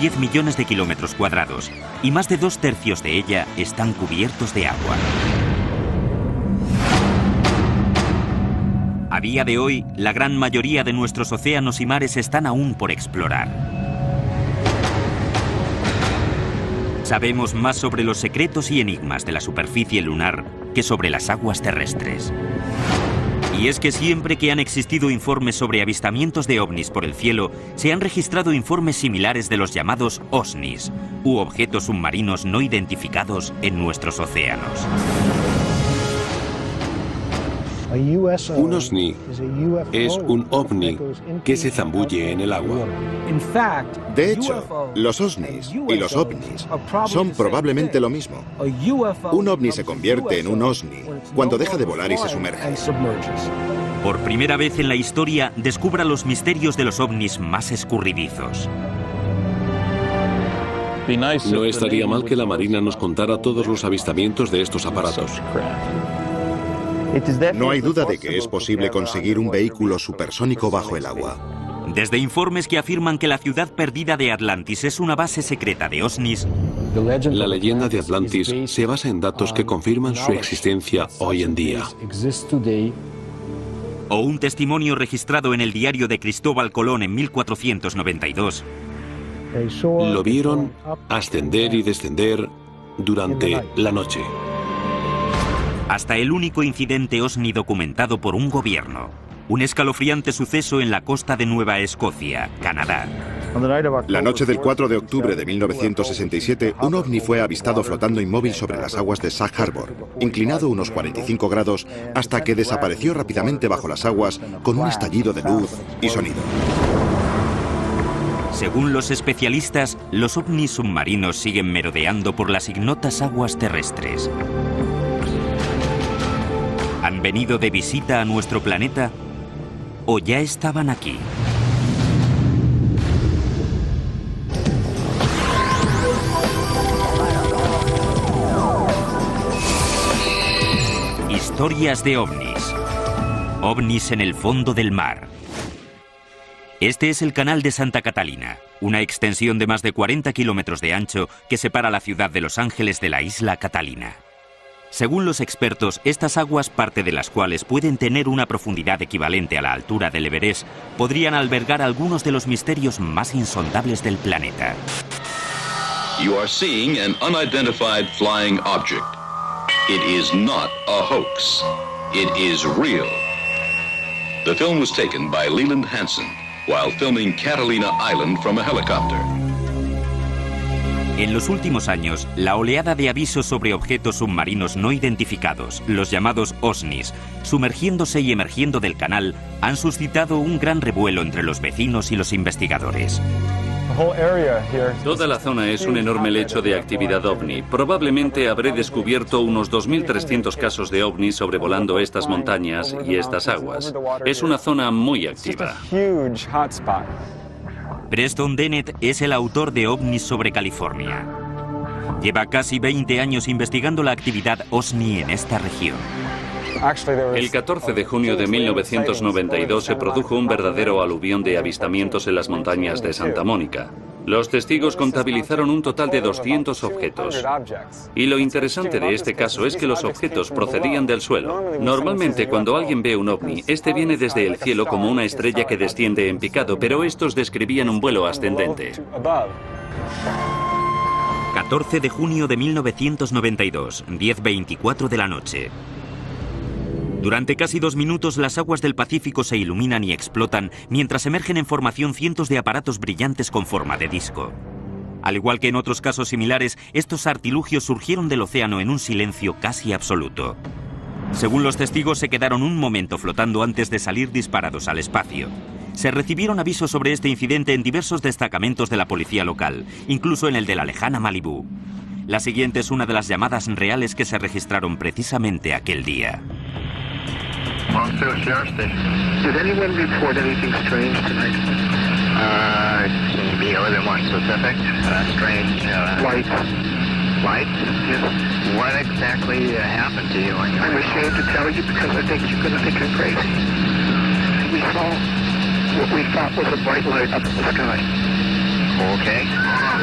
10 millones de kilómetros cuadrados y más de 2/3 de ella están cubiertos de agua. A día de hoy, la gran mayoría de nuestros océanos y mares están aún por explorar. Sabemos más sobre los secretos y enigmas de la superficie lunar que sobre las aguas terrestres. Y es que siempre que han existido informes sobre avistamientos de ovnis por el cielo, se han registrado informes similares de los llamados OSNIs, u objetos submarinos no identificados en nuestros océanos. Un OSNI es un ovni que se zambulle en el agua. De hecho, los OSNIs y los ovnis son probablemente lo mismo. Un ovni se convierte en un OSNI cuando deja de volar y se sumerge. Por primera vez en la historia, descubra los misterios de los ovnis más escurridizos. No estaría mal que la Marina nos contara todos los avistamientos de estos aparatos. No hay duda de que es posible conseguir un vehículo supersónico bajo el agua. Desde informes que afirman que la ciudad perdida de Atlantis es una base secreta de OSNIs, La leyenda de Atlantis se basa en datos que confirman su existencia hoy en día. o un testimonio registrado en el diario de Cristóbal Colón en 1492, Lo vieron ascender y descender durante la noche. hasta el único incidente OSNI documentado por un gobierno, un escalofriante suceso en la costa de Nueva Escocia, Canadá. La noche del 4 de octubre de 1967, un ovni fue avistado flotando inmóvil sobre las aguas de Sag Harbor, inclinado unos 45 grados, hasta que desapareció rápidamente bajo las aguas con un estallido de luz y sonido. Según los especialistas, los ovnis submarinos siguen merodeando por las ignotas aguas terrestres. ¿Han venido de visita a nuestro planeta o ya estaban aquí? Historias de ovnis. OVNIs en el fondo del mar. Este es el Canal de Santa Catalina, una extensión de más de 40 kilómetros de ancho que separa la ciudad de Los Ángeles de la isla Catalina. Según los expertos, estas aguas, parte de las cuales pueden tener una profundidad equivalente a la altura del Everest, podrían albergar algunos de los misterios más insondables del planeta. You are seeing an unidentified flying object. It is not a hoax. It is real. The film was taken by Leland Hansen while filming Catalina Island from a helicopter. En los últimos años, la oleada de avisos sobre objetos submarinos no identificados, los llamados OSNIs, sumergiéndose y emergiendo del canal, han suscitado un gran revuelo entre los vecinos y los investigadores. Toda la zona es un enorme lecho de actividad ovni. Probablemente habré descubierto unos 2.300 casos de ovnis sobrevolando estas montañas y estas aguas. Es una zona muy activa. Preston Dennett es el autor de OVNIs sobre California. Lleva casi 20 años investigando la actividad OSNI en esta región. El 14 de junio de 1992 se produjo un verdadero aluvión de avistamientos en las montañas de Santa Mónica. Los testigos contabilizaron un total de 200 objetos. Y lo interesante de este caso es que los objetos procedían del suelo. Normalmente cuando alguien ve un ovni, este viene desde el cielo como una estrella que desciende en picado, pero estos describían un vuelo ascendente. 14 de junio de 1992, 10:24 de la noche. Durante casi 2 minutos las aguas del Pacífico se iluminan y explotan mientras emergen en formación cientos de aparatos brillantes con forma de disco. Al igual que en otros casos similares, estos artilugios surgieron del océano en un silencio casi absoluto. Según los testigos, se quedaron un momento flotando antes de salir disparados al espacio. Se recibieron avisos sobre este incidente en diversos destacamentos de la policía local, incluso en el de la lejana Malibú. La siguiente es una de las llamadas reales que se registraron precisamente aquel día. Monticello Sheriff Station. Did anyone report anything strange tonight? Maybe more than one specific. Strange. Lights. Lights? Yes. What exactly happened to you? I'm ashamed to tell you because I think you're going to think I'm crazy. We saw what we thought was a bright light up in the sky. careful, okay?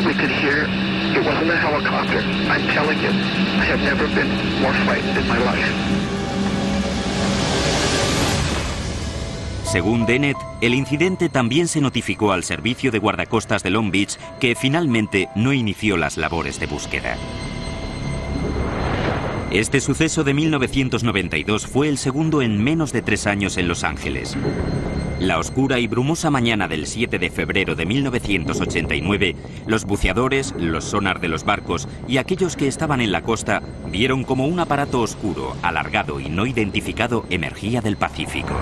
We could hear it wasn't a helicopter. I'm telling you, I have never been more frightened in my life. Según Dennett, el incidente también se notificó al servicio de guardacostas de Long Beach, que finalmente no inició las labores de búsqueda. Este suceso de 1992 fue el segundo en menos de 3 años en Los Ángeles. La oscura y brumosa mañana del 7 de febrero de 1989, los buceadores, los sonar de los barcos y aquellos que estaban en la costa vieron como un aparato oscuro, alargado y no identificado emergía del Pacífico.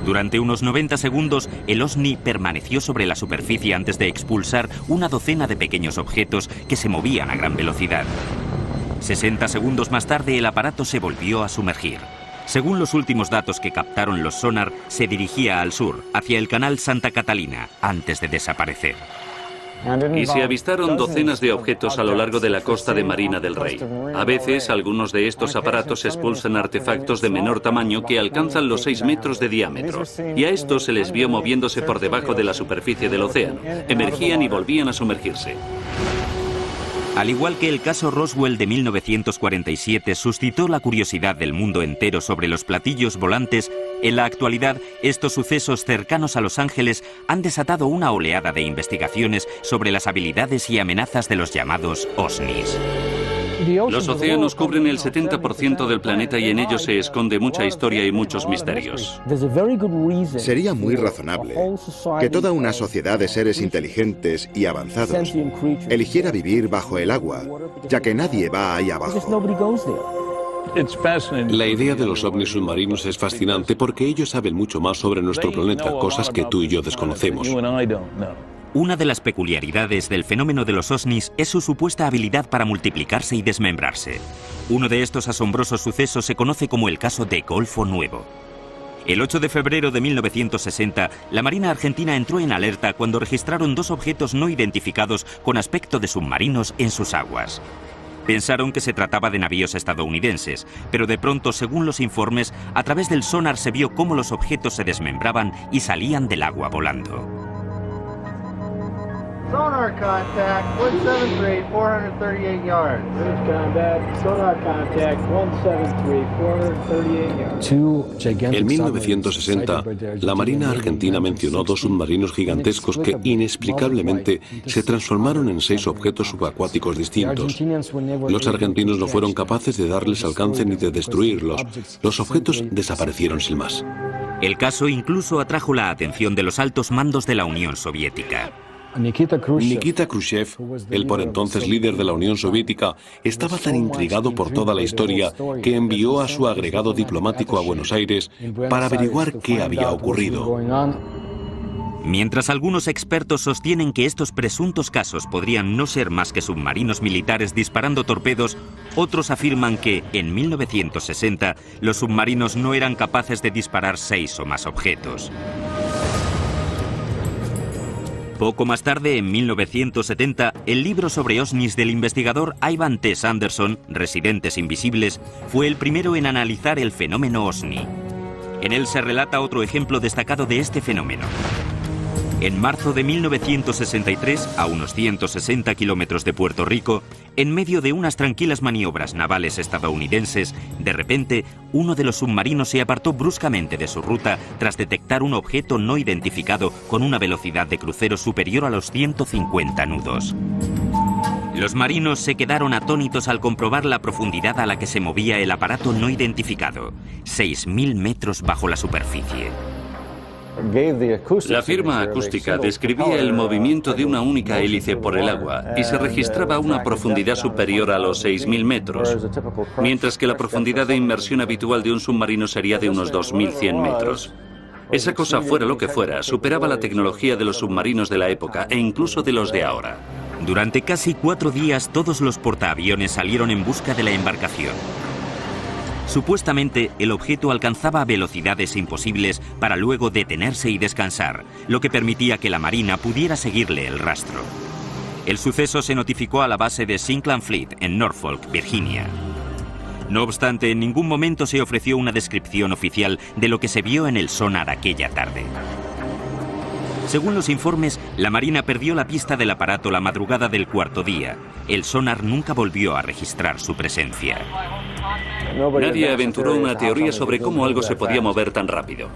Durante unos 90 segundos, el OSNI permaneció sobre la superficie antes de expulsar una docena de pequeños objetos que se movían a gran velocidad. 60 segundos más tarde, el aparato se volvió a sumergir. Según los últimos datos que captaron los sonar, se dirigía al sur, hacia el canal Santa Catalina, antes de desaparecer. Y se avistaron docenas de objetos a lo largo de la costa de Marina del Rey. A veces, algunos de estos aparatos expulsan artefactos de menor tamaño que alcanzan los 6 metros de diámetro. Y a estos se les vio moviéndose por debajo de la superficie del océano. Emergían y volvían a sumergirse. Al igual que el caso Roswell de 1947 suscitó la curiosidad del mundo entero sobre los platillos volantes, en la actualidad estos sucesos cercanos a Los Ángeles han desatado una oleada de investigaciones sobre las habilidades y amenazas de los llamados OSNIs. Los océanos cubren el 70% del planeta y en ellos se esconde mucha historia y muchos misterios. Sería muy razonable que toda una sociedad de seres inteligentes y avanzados eligiera vivir bajo el agua, ya que nadie va ahí abajo. La idea de los ovnis submarinos es fascinante porque ellos saben mucho más sobre nuestro planeta, cosas que tú y yo desconocemos. Una de las peculiaridades del fenómeno de los OSNIs es su supuesta habilidad para multiplicarse y desmembrarse. Uno de estos asombrosos sucesos se conoce como el caso de Golfo Nuevo. El 8 de febrero de 1960, la Marina Argentina entró en alerta cuando registraron 2 objetos no identificados con aspecto de submarinos en sus aguas. Pensaron que se trataba de navíos estadounidenses, pero de pronto, según los informes, a través del sonar se vio cómo los objetos se desmembraban y salían del agua volando. Sonar contact, 173, 438 yards. Sonar contact, 173, 438 yards. En 1960, la Marina Argentina mencionó 2 submarinos gigantescos que inexplicablemente se transformaron en 6 objetos subacuáticos distintos. Los argentinos no fueron capaces de darles alcance ni de destruirlos. Los objetos desaparecieron sin más. El caso incluso atrajo la atención de los altos mandos de la Unión Soviética. Nikita Khrushchev, el por entonces líder de la Unión Soviética, estaba tan intrigado por toda la historia que envió a su agregado diplomático a Buenos Aires para averiguar qué había ocurrido. Mientras algunos expertos sostienen que estos presuntos casos podrían no ser más que submarinos militares disparando torpedos, otros afirman que, en 1960, los submarinos no eran capaces de disparar 6 o más objetos. Poco más tarde, en 1970, el libro sobre OSNIs del investigador Ivan T. Sanderson, Residentes Invisibles, fue el primero en analizar el fenómeno OSNI. En él se relata otro ejemplo destacado de este fenómeno. En marzo de 1963, a unos 160 kilómetros de Puerto Rico, en medio de unas tranquilas maniobras navales estadounidenses, de repente, uno de los submarinos se apartó bruscamente de su ruta tras detectar un objeto no identificado con una velocidad de crucero superior a los 150 nudos. Los marinos se quedaron atónitos al comprobar la profundidad a la que se movía el aparato no identificado, 6.000 metros bajo la superficie. La firma acústica describía el movimiento de una única hélice por el agua y se registraba a una profundidad superior a los 6.000 metros, mientras que la profundidad de inmersión habitual de un submarino sería de unos 2.100 metros. Esa cosa, fuera lo que fuera, superaba la tecnología de los submarinos de la época e incluso de los de ahora. Durante casi 4 días, todos los portaaviones salieron en busca de la embarcación. Supuestamente, el objeto alcanzaba velocidades imposibles para luego detenerse y descansar, lo que permitía que la Marina pudiera seguirle el rastro. El suceso se notificó a la base de Sinclair Fleet en Norfolk, Virginia. No obstante, en ningún momento se ofreció una descripción oficial de lo que se vio en el sonar aquella tarde. Según los informes, La Marina perdió la pista del aparato la madrugada del cuarto día. El sonar nunca volvió a registrar su presencia. Nadie aventuró una teoría sobre cómo algo se podía mover tan rápido.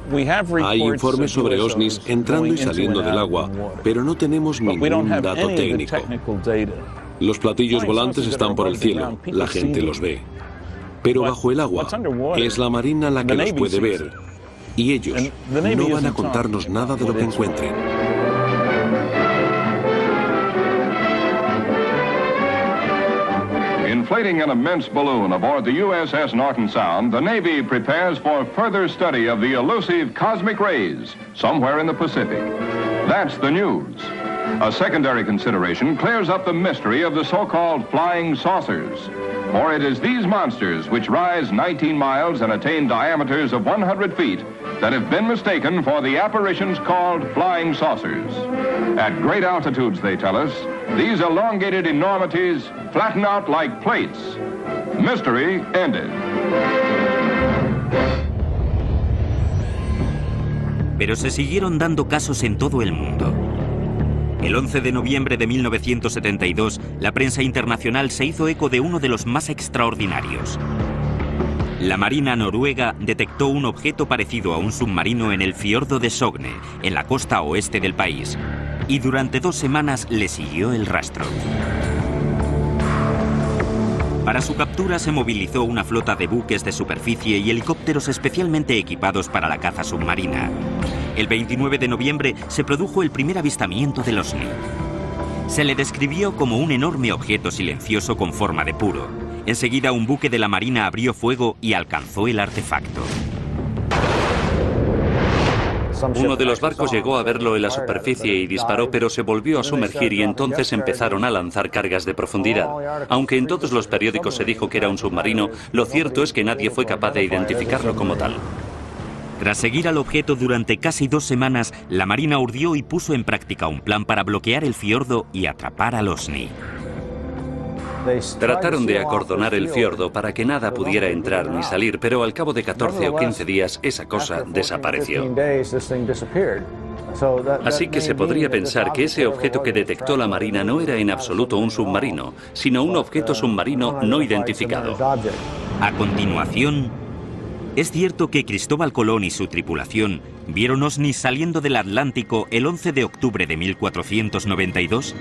Hay informes sobre ovnis entrando y saliendo del agua, pero no tenemos ningún dato técnico. Los platillos volantes están por el cielo, la gente los ve. Pero bajo el agua es la Marina la que los puede ver. Y ellos no van a contarnos nada de lo que encuentren. Inflating an immense balloon aboard the USS Norton Sound, the Navy prepares for further study of the elusive cosmic rays somewhere in the Pacific. That's the news. A secondary consideration clears up the mystery of the so-called flying saucers. For it is these monsters, which rise 19 miles and attain diameters of 100 feet, that have been mistaken for the apparitions called flying saucers. At great altitudes, they tell us, these elongated enormities flatten out like plates. Mystery ended. Pero se siguieron dando casos en todo el mundo. El 11 de noviembre de 1972, la prensa internacional se hizo eco de uno de los más extraordinarios. La Marina noruega detectó un objeto parecido a un submarino en el fiordo de Sogne, en la costa oeste del país, y durante 2 semanas le siguió el rastro. Para su captura se movilizó una flota de buques de superficie y helicópteros especialmente equipados para la caza submarina. El 29 de noviembre se produjo el primer avistamiento del OSNI. Se le describió como un enorme objeto silencioso con forma de puro. Enseguida un buque de la Marina abrió fuego y alcanzó el artefacto. Uno de los barcos llegó a verlo en la superficie y disparó, pero se volvió a sumergir y entonces empezaron a lanzar cargas de profundidad. Aunque en todos los periódicos se dijo que era un submarino, lo cierto es que nadie fue capaz de identificarlo como tal. Tras seguir al objeto durante casi 2 semanas, la Marina urdió y puso en práctica un plan para bloquear el fiordo y atrapar al OSNI. Trataron de acordonar el fiordo para que nada pudiera entrar ni salir, pero al cabo de 14 o 15 días esa cosa desapareció. Así que se podría pensar que ese objeto que detectó la Marina no era en absoluto un submarino, sino un objeto submarino no identificado. A continuación, ¿es cierto que Cristóbal Colón y su tripulación vieron OSNIs saliendo del Atlántico el 11 de octubre de 1492?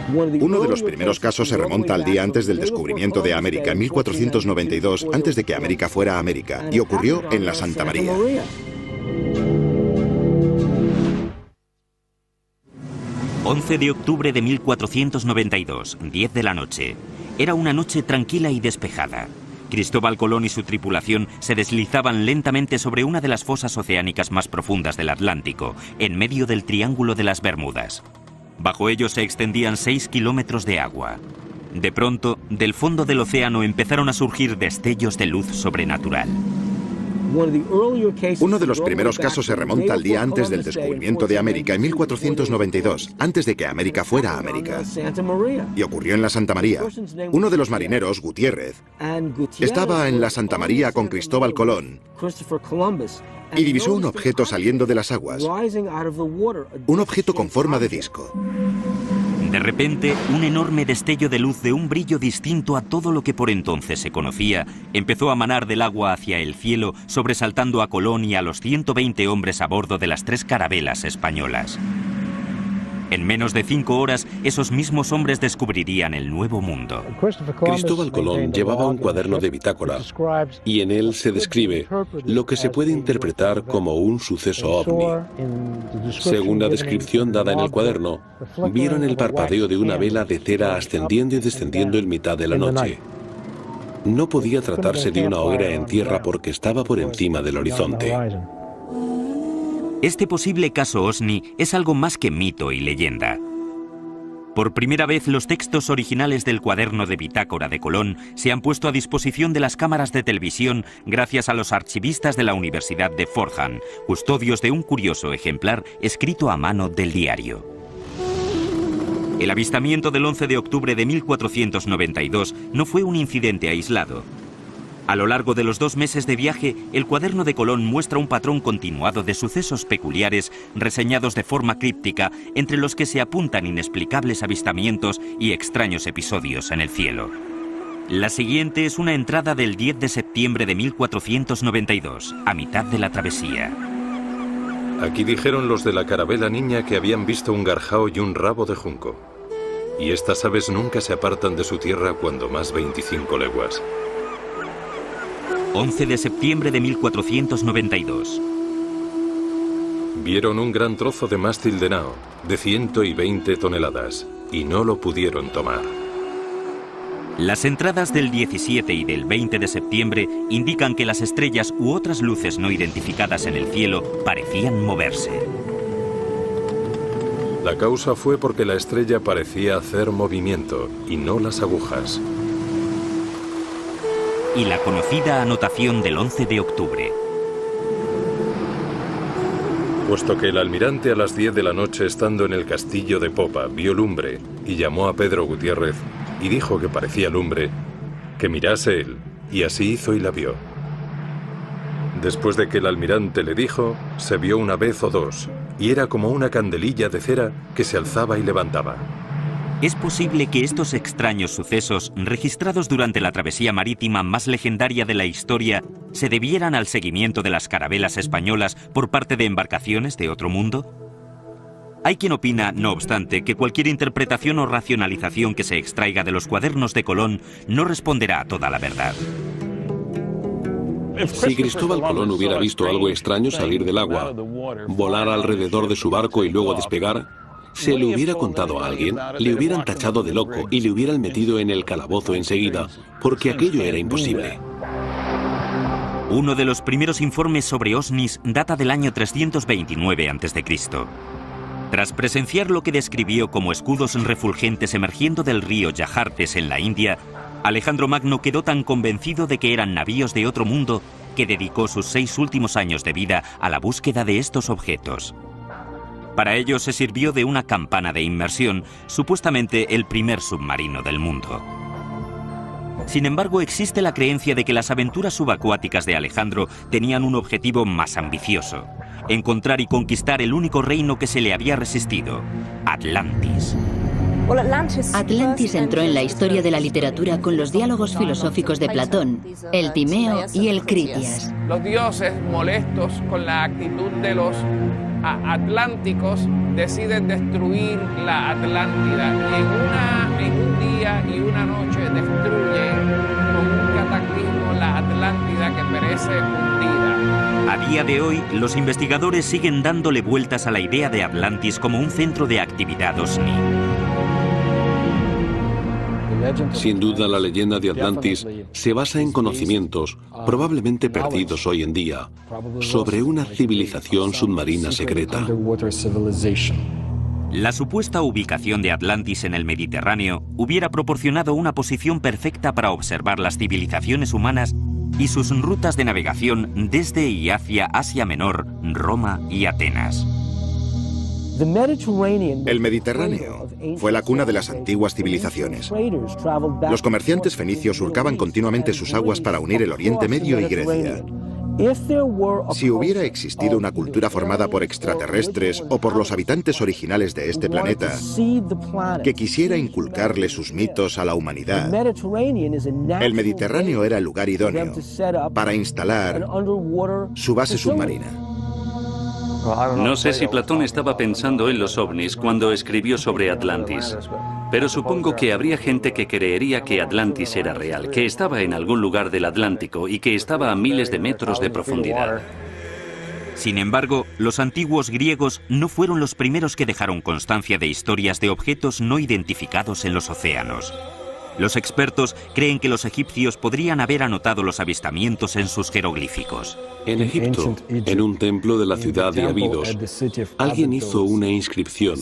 Uno de los primeros casos se remonta al día antes del descubrimiento de América, en 1492, antes de que América fuera América, y ocurrió en la Santa María. ...11 de octubre de 1492, 10 de la noche. Era una noche tranquila y despejada. Cristóbal Colón y su tripulación se deslizaban lentamente sobre una de las fosas oceánicas más profundas del Atlántico, en medio del Triángulo de las Bermudas. Bajo ellos se extendían 6 kilómetros de agua. De pronto, del fondo del océano empezaron a surgir destellos de luz sobrenatural. Uno de los primeros casos se remonta al día antes del descubrimiento de América, en 1492, antes de que América fuera América. Y ocurrió en la Santa María. Uno de los marineros, Gutiérrez, estaba en la Santa María con Cristóbal Colón y divisó un objeto saliendo de las aguas. Un objeto con forma de disco. De repente, un enorme destello de luz de un brillo distinto a todo lo que por entonces se conocía empezó a manar del agua hacia el cielo, sobresaltando a Colón y a los 120 hombres a bordo de las 3 carabelas españolas. En menos de 5 horas, esos mismos hombres descubrirían el nuevo mundo. Cristóbal Colón llevaba un cuaderno de bitácora y en él se describe lo que se puede interpretar como un suceso ovni. Según la descripción dada en el cuaderno, vieron el parpadeo de una vela de cera ascendiendo y descendiendo en mitad de la noche. No podía tratarse de una hoguera en tierra porque estaba por encima del horizonte. Este posible caso OSNI es algo más que mito y leyenda. Por primera vez, los textos originales del cuaderno de bitácora de Colón se han puesto a disposición de las cámaras de televisión gracias a los archivistas de la Universidad de Fordham, custodios de un curioso ejemplar escrito a mano del diario. El avistamiento del 11 de octubre de 1492 no fue un incidente aislado. A lo largo de los 2 meses de viaje, el cuaderno de Colón muestra un patrón continuado de sucesos peculiares reseñados de forma críptica, entre los que se apuntan inexplicables avistamientos y extraños episodios en el cielo. La siguiente es una entrada del 10 de septiembre de 1492, a mitad de la travesía. Aquí dijeron los de la carabela niña que habían visto un garjao y un rabo de junco. Y estas aves nunca se apartan de su tierra cuando más 25 leguas. 11 de septiembre de 1492. Vieron un gran trozo de mástil de nao, de 120 toneladas, y no lo pudieron tomar. Las entradas del 17 y del 20 de septiembre indican que las estrellas u otras luces no identificadas en el cielo parecían moverse. La causa fue porque la estrella parecía hacer movimiento, y no las agujas. Y la conocida anotación del 11 de octubre. Puesto que el almirante a las 10 de la noche, estando en el castillo de popa, vio lumbre y llamó a Pedro Gutiérrez y dijo que parecía lumbre, que mirase él, y así hizo y la vio. Después de que el almirante le dijo, se vio una vez o dos, y era como una candelilla de cera que se alzaba y levantaba. Es posible que estos extraños sucesos, registrados durante la travesía marítima más legendaria de la historia, se debieran al seguimiento de las carabelas españolas por parte de embarcaciones de otro mundo. Hay quien opina, no obstante, que cualquier interpretación o racionalización que se extraiga de los cuadernos de Colón no responderá a toda la verdad. Si Cristóbal Colón hubiera visto algo extraño salir del agua, volar alrededor de su barco y luego despegar, se le hubiera contado a alguien, le hubieran tachado de loco y le hubieran metido en el calabozo enseguida, porque aquello era imposible. Uno de los primeros informes sobre ovnis data del año 329 a.C. Tras presenciar lo que describió como escudos refulgentes emergiendo del río Yajartes en la India, Alejandro Magno quedó tan convencido de que eran navíos de otro mundo que dedicó sus 6 últimos años de vida a la búsqueda de estos objetos. Para ello se sirvió de una campana de inmersión, supuestamente el primer submarino del mundo. Sin embargo, existe la creencia de que las aventuras subacuáticas de Alejandro tenían un objetivo más ambicioso: encontrar y conquistar el único reino que se le había resistido, Atlantis. Atlantis entró en la historia de la literatura con los diálogos filosóficos de Platón, el Timeo y el Critias. Los dioses, molestos con la actitud de los atlánticos, deciden destruir la Atlántida y en un día y una noche destruyen con un cataclismo la Atlántida que perece hundida. A día de hoy, los investigadores siguen dándole vueltas a la idea de Atlantis como un centro de actividad ovni. Sin duda, la leyenda de Atlantis se basa en conocimientos, probablemente perdidos hoy en día, sobre una civilización submarina secreta. La supuesta ubicación de Atlantis en el Mediterráneo hubiera proporcionado una posición perfecta para observar las civilizaciones humanas y sus rutas de navegación desde y hacia Asia Menor, Roma y Atenas. El Mediterráneo fue la cuna de las antiguas civilizaciones. Los comerciantes fenicios surcaban continuamente sus aguas para unir el Oriente Medio y Grecia. Si hubiera existido una cultura formada por extraterrestres o por los habitantes originales de este planeta que quisiera inculcarle sus mitos a la humanidad, el Mediterráneo era el lugar idóneo para instalar su base submarina. No sé si Platón estaba pensando en los ovnis cuando escribió sobre Atlantis, pero supongo que habría gente que creería que Atlantis era real, que estaba en algún lugar del Atlántico y que estaba a miles de metros de profundidad. Sin embargo, los antiguos griegos no fueron los primeros que dejaron constancia de historias de objetos no identificados en los océanos. Los expertos creen que los egipcios podrían haber anotado los avistamientos en sus jeroglíficos. En Egipto, en un templo de la ciudad de Abidos, alguien hizo una inscripción,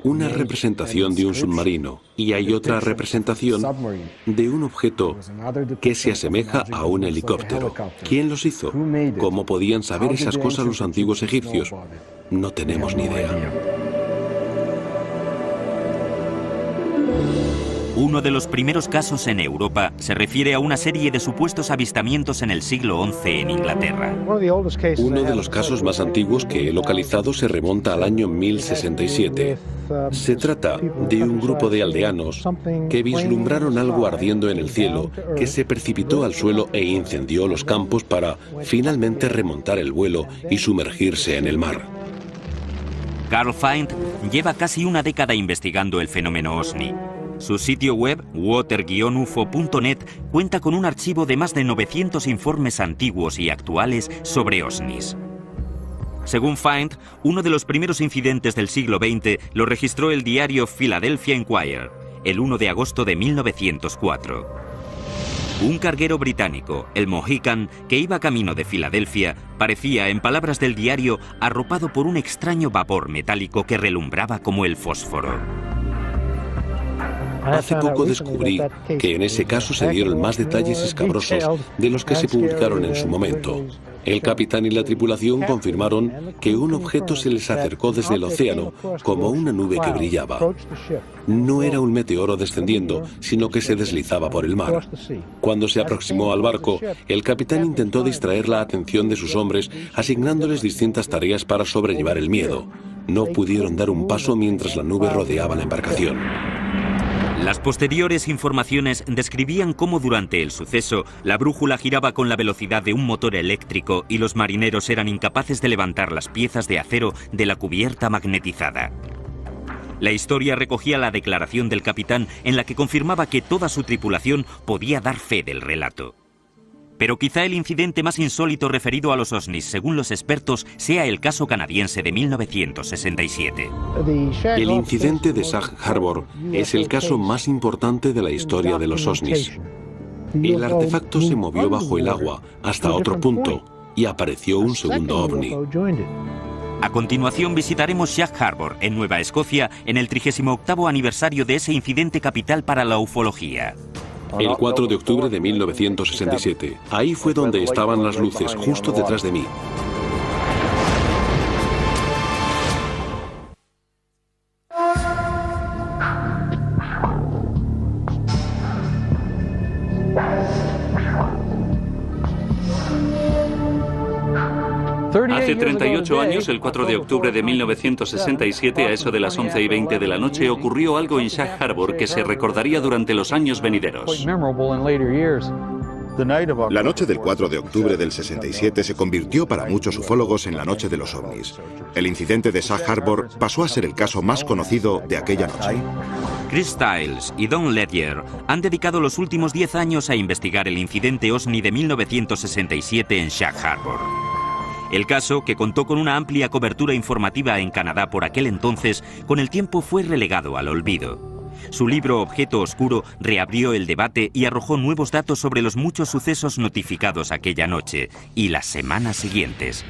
una representación de un submarino, y hay otra representación de un objeto que se asemeja a un helicóptero. ¿Quién los hizo? ¿Cómo podían saber esas cosas los antiguos egipcios? No tenemos ni idea. Uno de los primeros casos en Europa se refiere a una serie de supuestos avistamientos en el siglo XI en Inglaterra. Uno de los casos más antiguos que he localizado se remonta al año 1067. Se trata de un grupo de aldeanos que vislumbraron algo ardiendo en el cielo que se precipitó al suelo e incendió los campos para finalmente remontar el vuelo y sumergirse en el mar. Carl Feind lleva casi una década investigando el fenómeno OSNI. Su sitio web, water-ufo.net, cuenta con un archivo de más de 900 informes antiguos y actuales sobre OSNIs. Según Feind, uno de los primeros incidentes del siglo XX lo registró el diario Philadelphia Inquirer, el 1 de agosto de 1904. Un carguero británico, el Mohican, que iba camino de Filadelfia, parecía, en palabras del diario, arropado por un extraño vapor metálico que relumbraba como el fósforo. Hace poco descubrí que en ese caso se dieron más detalles escabrosos de los que se publicaron en su momento. El capitán y la tripulación confirmaron que un objeto se les acercó desde el océano como una nube que brillaba. No era un meteoro descendiendo, sino que se deslizaba por el mar. Cuando se aproximó al barco, el capitán intentó distraer la atención de sus hombres, asignándoles distintas tareas para sobrellevar el miedo. No pudieron dar un paso mientras la nube rodeaba la embarcación. Las posteriores informaciones describían cómo durante el suceso la brújula giraba con la velocidad de un motor eléctrico y los marineros eran incapaces de levantar las piezas de acero de la cubierta magnetizada. La historia recogía la declaración del capitán en la que confirmaba que toda su tripulación podía dar fe del relato. Pero quizá el incidente más insólito referido a los OSNIs, según los expertos, sea el caso canadiense de 1967. El incidente de Sag Harbor es el caso más importante de la historia de los OSNIs. El artefacto se movió bajo el agua hasta otro punto y apareció un segundo ovni. A continuación visitaremos Sag Harbor, en Nueva Escocia, en el 38º aniversario de ese incidente capital para la ufología. El 4 de octubre de 1967. Ahí fue donde estaban las luces, justo detrás de mí. Hace 38 años, el 4 de octubre de 1967, a eso de las 11:20 de la noche, ocurrió algo en Sag Harbor que se recordaría durante los años venideros. La noche del 4 de octubre del 67 se convirtió para muchos ufólogos en la noche de los ovnis. El incidente de Sag Harbor pasó a ser el caso más conocido de aquella noche. Chris Stiles y Don Ledger han dedicado los últimos 10 años a investigar el incidente OSNI de 1967 en Sag Harbor. El caso, que contó con una amplia cobertura informativa en Canadá por aquel entonces, con el tiempo fue relegado al olvido. Su libro Objeto Oscuro reabrió el debate y arrojó nuevos datos sobre los muchos sucesos notificados aquella noche y las semanas siguientes.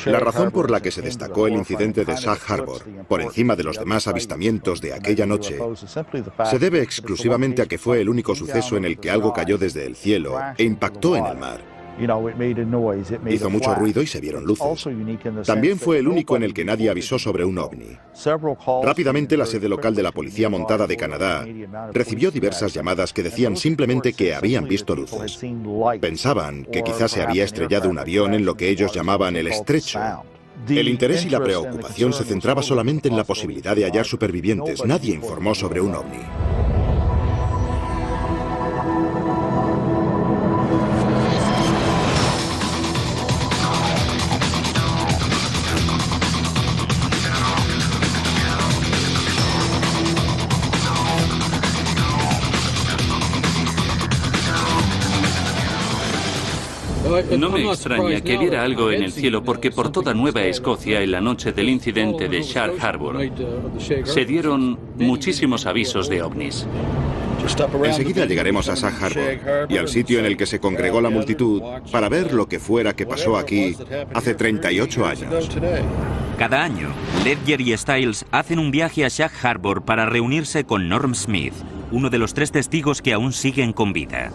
La razón por la que se destacó el incidente de Sag Harbor por encima de los demás avistamientos de aquella noche se debe exclusivamente a que fue el único suceso en el que algo cayó desde el cielo e impactó en el mar. Hizo mucho ruido y se vieron luces. También fue el único en el que nadie avisó sobre un ovni. Rápidamente, la sede local de la Policía Montada de Canadá recibió diversas llamadas que decían simplemente que habían visto luces. Pensaban que quizás se había estrellado un avión en lo que ellos llamaban el estrecho. El interés y la preocupación se centraba solamente en la posibilidad de hallar supervivientes. Nadie informó sobre un ovni. No me extraña que viera algo en el cielo porque por toda Nueva Escocia en la noche del incidente de Sag Harbor se dieron muchísimos avisos de ovnis. Enseguida llegaremos a Sag Harbor y al sitio en el que se congregó la multitud para ver lo que fuera que pasó aquí hace 38 años. Cada año, Ledger y Stiles hacen un viaje a Sag Harbor para reunirse con Norm Smith, uno de los 3 testigos que aún siguen con vida.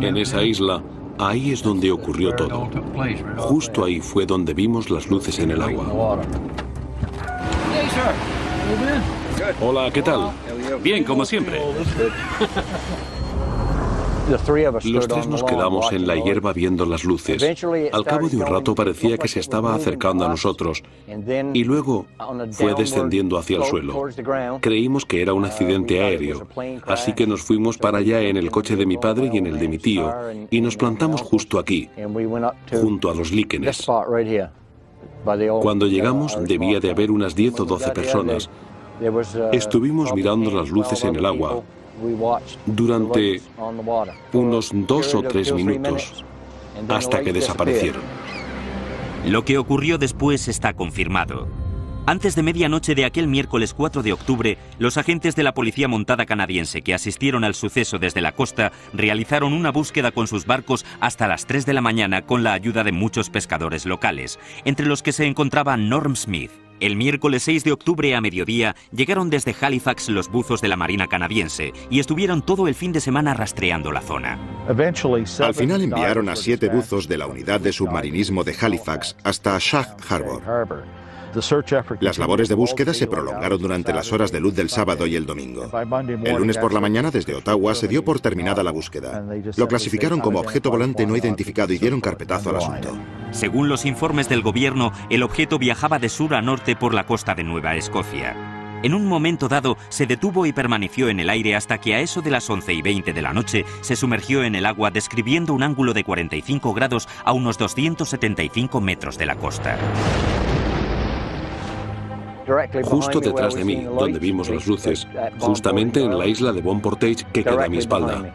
En esa isla, ahí es donde ocurrió todo. Justo ahí fue donde vimos las luces en el agua. Hola, ¿qué tal? Bien, como siempre. Los tres nos quedamos en la hierba viendo las luces. Al cabo de un rato parecía que se estaba acercando a nosotros y luego fue descendiendo hacia el suelo. Creímos que era un accidente aéreo, así que nos fuimos para allá en el coche de mi padre y en el de mi tío y nos plantamos justo aquí, junto a los líquenes. Cuando llegamos debía de haber unas 10 o 12 personas. Estuvimos mirando las luces en el agua durante unos 2 o 3 minutos, hasta que desaparecieron. Lo que ocurrió después está confirmado. Antes de medianoche de aquel miércoles 4 de octubre, los agentes de la policía montada canadiense que asistieron al suceso desde la costa realizaron una búsqueda con sus barcos hasta las 3 de la mañana con la ayuda de muchos pescadores locales, entre los que se encontraba Norm Smith. El miércoles 6 de octubre a mediodía llegaron desde Halifax los buzos de la Marina canadiense y estuvieron todo el fin de semana rastreando la zona. Al final enviaron a 7 buzos de la unidad de submarinismo de Halifax hasta Sag Harbor. Las labores de búsqueda se prolongaron durante las horas de luz del sábado y el domingo. El lunes por la mañana, desde Ottawa, se dio por terminada la búsqueda. Lo clasificaron como objeto volante no identificado y dieron carpetazo al asunto. Según los informes del gobierno, el objeto viajaba de sur a norte por la costa de Nueva Escocia. En un momento dado, se detuvo y permaneció en el aire hasta que a eso de las 11:20 de la noche se sumergió en el agua, describiendo un ángulo de 45 grados a unos 275 metros de la costa. Justo detrás de mí, donde vimos las luces, justamente en la isla de Bon Portage que queda a mi espalda.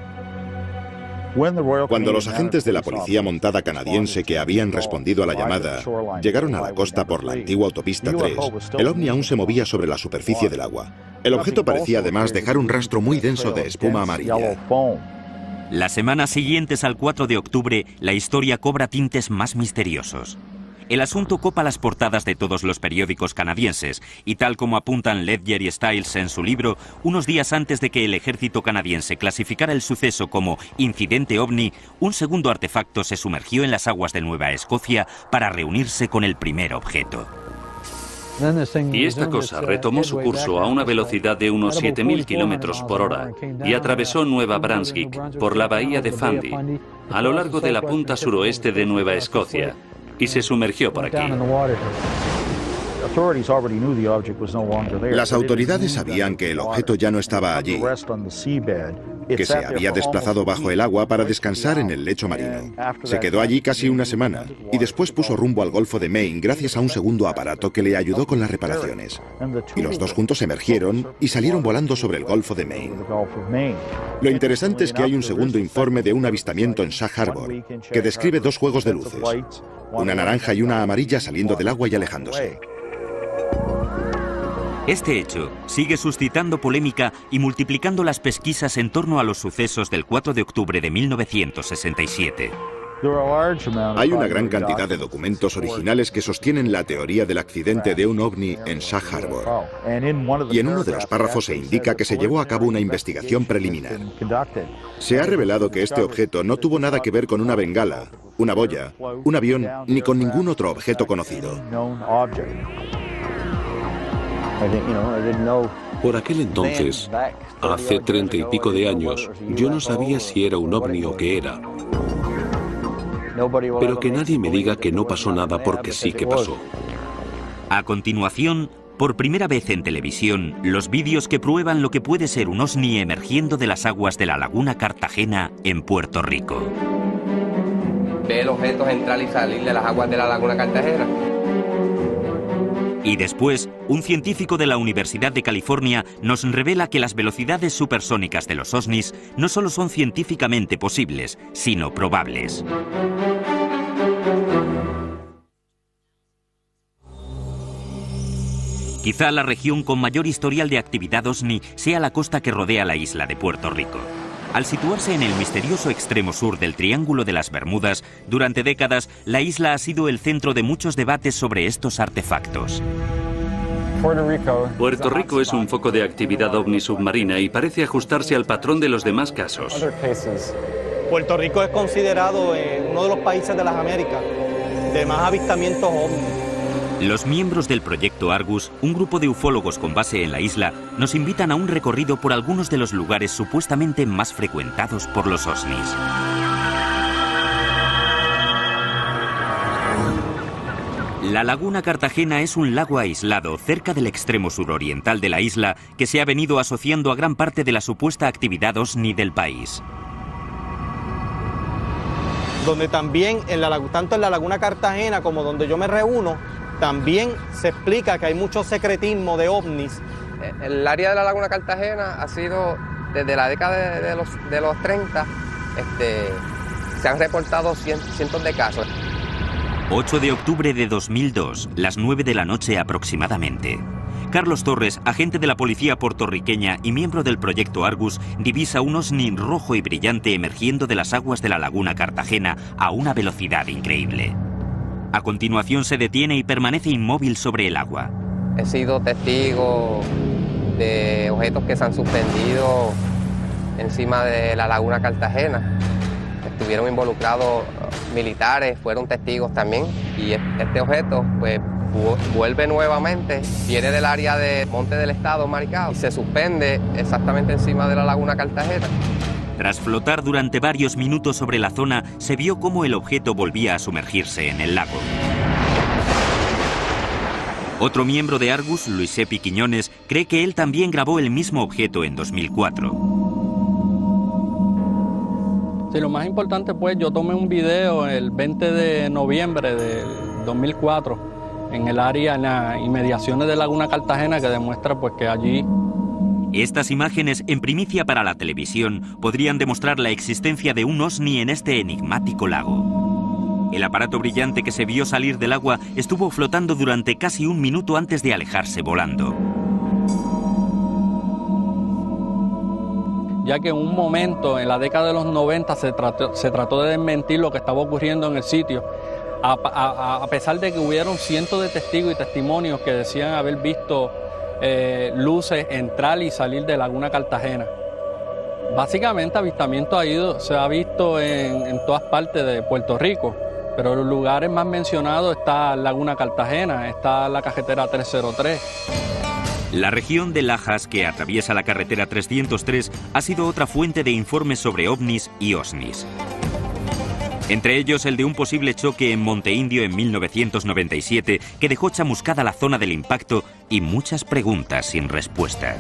Cuando los agentes de la policía montada canadiense que habían respondido a la llamada llegaron a la costa por la antigua autopista 3, el ovni aún se movía sobre la superficie del agua. El objeto parecía además dejar un rastro muy denso de espuma amarilla. Las semanas siguientes al 4 de octubre, la historia cobra tintes más misteriosos. El asunto copa las portadas de todos los periódicos canadienses y tal como apuntan Ledger y Stiles en su libro, unos días antes de que el ejército canadiense clasificara el suceso como incidente ovni, un segundo artefacto se sumergió en las aguas de Nueva Escocia para reunirse con el primer objeto. Y esta cosa retomó su curso a una velocidad de unos 7.000 kilómetros por hora y atravesó Nueva Brunswick por la bahía de Fundy, a lo largo de la punta suroeste de Nueva Escocia, y se sumergió por aquí. Las autoridades sabían que el objeto ya no estaba allí, que se había desplazado bajo el agua para descansar en el lecho marino. Se quedó allí casi una semana y después puso rumbo al Golfo de Maine gracias a un segundo aparato que le ayudó con las reparaciones. Y los dos juntos emergieron y salieron volando sobre el Golfo de Maine. Lo interesante es que hay un segundo informe de un avistamiento en Sag Harbor que describe 2 juegos de luces, una naranja y una amarilla saliendo del agua y alejándose. Este hecho sigue suscitando polémica y multiplicando las pesquisas en torno a los sucesos del 4 de octubre de 1967. Hay una gran cantidad de documentos originales que sostienen la teoría del accidente de un ovni en Sag Harbor. Y en uno de los párrafos se indica que se llevó a cabo una investigación preliminar. Se ha revelado que este objeto no tuvo nada que ver con una bengala, una boya, un avión, ni con ningún otro objeto conocido. Por aquel entonces, hace 30 y pico de años, yo no sabía si era un ovni o qué era. Pero que nadie me diga que no pasó nada porque sí que pasó. A continuación, por primera vez en televisión, los vídeos que prueban lo que puede ser un ovni emergiendo de las aguas de la laguna Cartagena en Puerto Rico. Ve el objeto entrar y salir de las aguas de la laguna Cartagena. Y después, un científico de la Universidad de California nos revela que las velocidades supersónicas de los ovnis no solo son científicamente posibles, sino probables. Quizá la región con mayor historial de actividad ovni sea la costa que rodea la isla de Puerto Rico. Al situarse en el misterioso extremo sur del Triángulo de las Bermudas, durante décadas la isla ha sido el centro de muchos debates sobre estos artefactos. Puerto Rico es un foco de actividad ovni submarina y parece ajustarse al patrón de los demás casos. Puerto Rico es considerado uno de los países de las Américas de más avistamientos ovni. Los miembros del proyecto Argus, un grupo de ufólogos con base en la isla, nos invitan a un recorrido por algunos de los lugares supuestamente más frecuentados por los ovnis. La Laguna Cartagena es un lago aislado cerca del extremo suroriental de la isla que se ha venido asociando a gran parte de la supuesta actividad ovni del país. Donde también, tanto en la Laguna Cartagena como donde yo me reúno, también se explica que hay mucho secretismo de ovnis. El área de la Laguna Cartagena ha sido, desde la década de los 30, se han reportado cientos de casos. 8 de octubre de 2002, las 9 de la noche aproximadamente. Carlos Torres, agente de la policía puertorriqueña y miembro del proyecto Argus, divisa un ovni rojo y brillante emergiendo de las aguas de la Laguna Cartagena a una velocidad increíble. A continuación se detiene y permanece inmóvil sobre el agua. He sido testigo de objetos que se han suspendido encima de la Laguna Cartagena. Estuvieron involucrados militares, fueron testigos también. Y este objeto pues vuelve nuevamente, viene del área de Monte del Estado, Maricao, y se suspende exactamente encima de la Laguna Cartagena. Tras flotar durante varios minutos sobre la zona, se vio cómo el objeto volvía a sumergirse en el lago. Otro miembro de Argus, Luis Epi Quiñones, cree que él también grabó el mismo objeto en 2004. Sí, lo más importante, pues, yo tomé un video el 20 de noviembre de 2004 en el área, en las inmediaciones de Laguna Cartagena, que demuestra, pues, que allí... Estas imágenes, en primicia para la televisión, podrían demostrar la existencia de un ovni en este enigmático lago. El aparato brillante que se vio salir del agua estuvo flotando durante casi un minuto antes de alejarse volando. Ya que en un momento, en la década de los 90, se trató de desmentir lo que estaba ocurriendo en el sitio, a pesar de que hubieron cientos de testigos y testimonios que decían haber visto luces entrar y salir de Laguna Cartagena. Básicamente avistamiento se ha visto en todas partes de Puerto Rico, pero los lugares más mencionados está Laguna Cartagena, está la carretera 303. La región de Lajas, que atraviesa la carretera 303, ha sido otra fuente de informes sobre ovnis y osnis. Entre ellos el de un posible choque en Monte Indio en 1997 que dejó chamuscada la zona del impacto y muchas preguntas sin respuesta.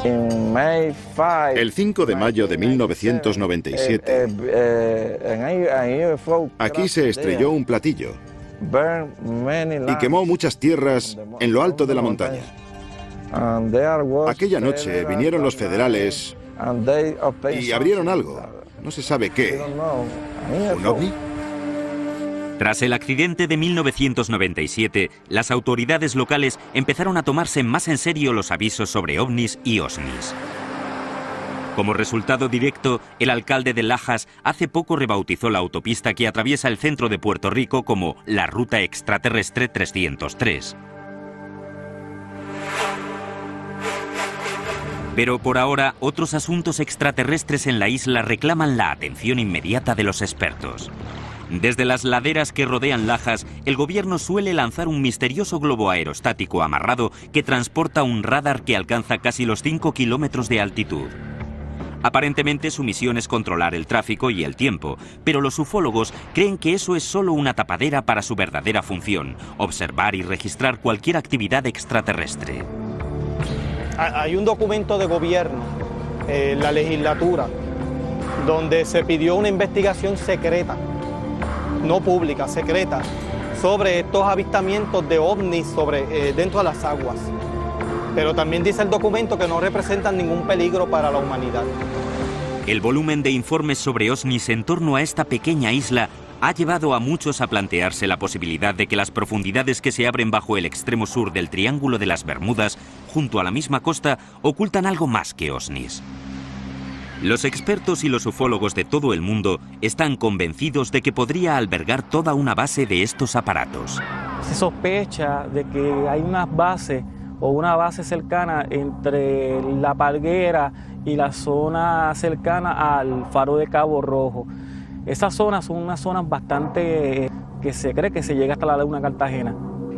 El 5 de mayo de 1997, aquí se estrelló un platillo y quemó muchas tierras en lo alto de la montaña. Aquella noche vinieron los federales y abrieron algo. No se sabe qué. ¿Un ovni? Tras el accidente de 1997, las autoridades locales empezaron a tomarse más en serio los avisos sobre ovnis y osnis. Como resultado directo, el alcalde de Lajas hace poco rebautizó la autopista que atraviesa el centro de Puerto Rico como la Ruta Extraterrestre 303. Pero por ahora, otros asuntos extraterrestres en la isla reclaman la atención inmediata de los expertos. Desde las laderas que rodean Lajas, el gobierno suele lanzar un misterioso globo aerostático amarrado que transporta un radar que alcanza casi los 5 kilómetros de altitud. Aparentemente su misión es controlar el tráfico y el tiempo, pero los ufólogos creen que eso es solo una tapadera para su verdadera función, observar y registrar cualquier actividad extraterrestre. Hay un documento de gobierno, la legislatura, donde se pidió una investigación secreta, no pública, secreta, sobre estos avistamientos de ovnis dentro de las aguas. Pero también dice el documento que no representan ningún peligro para la humanidad. El volumen de informes sobre ovnis en torno a esta pequeña isla ha llevado a muchos a plantearse la posibilidad de que las profundidades que se abren bajo el extremo sur del Triángulo de las Bermudas, junto a la misma costa, ocultan algo más que ovnis. Los expertos y los ufólogos de todo el mundo están convencidos de que podría albergar toda una base de estos aparatos. Se sospecha de que hay unas bases o una base cercana entre La Palguera y la zona cercana al faro de Cabo Rojo. Esas zonas son unas zonas bastante que se cree que se llega hasta la Laguna Cartagena.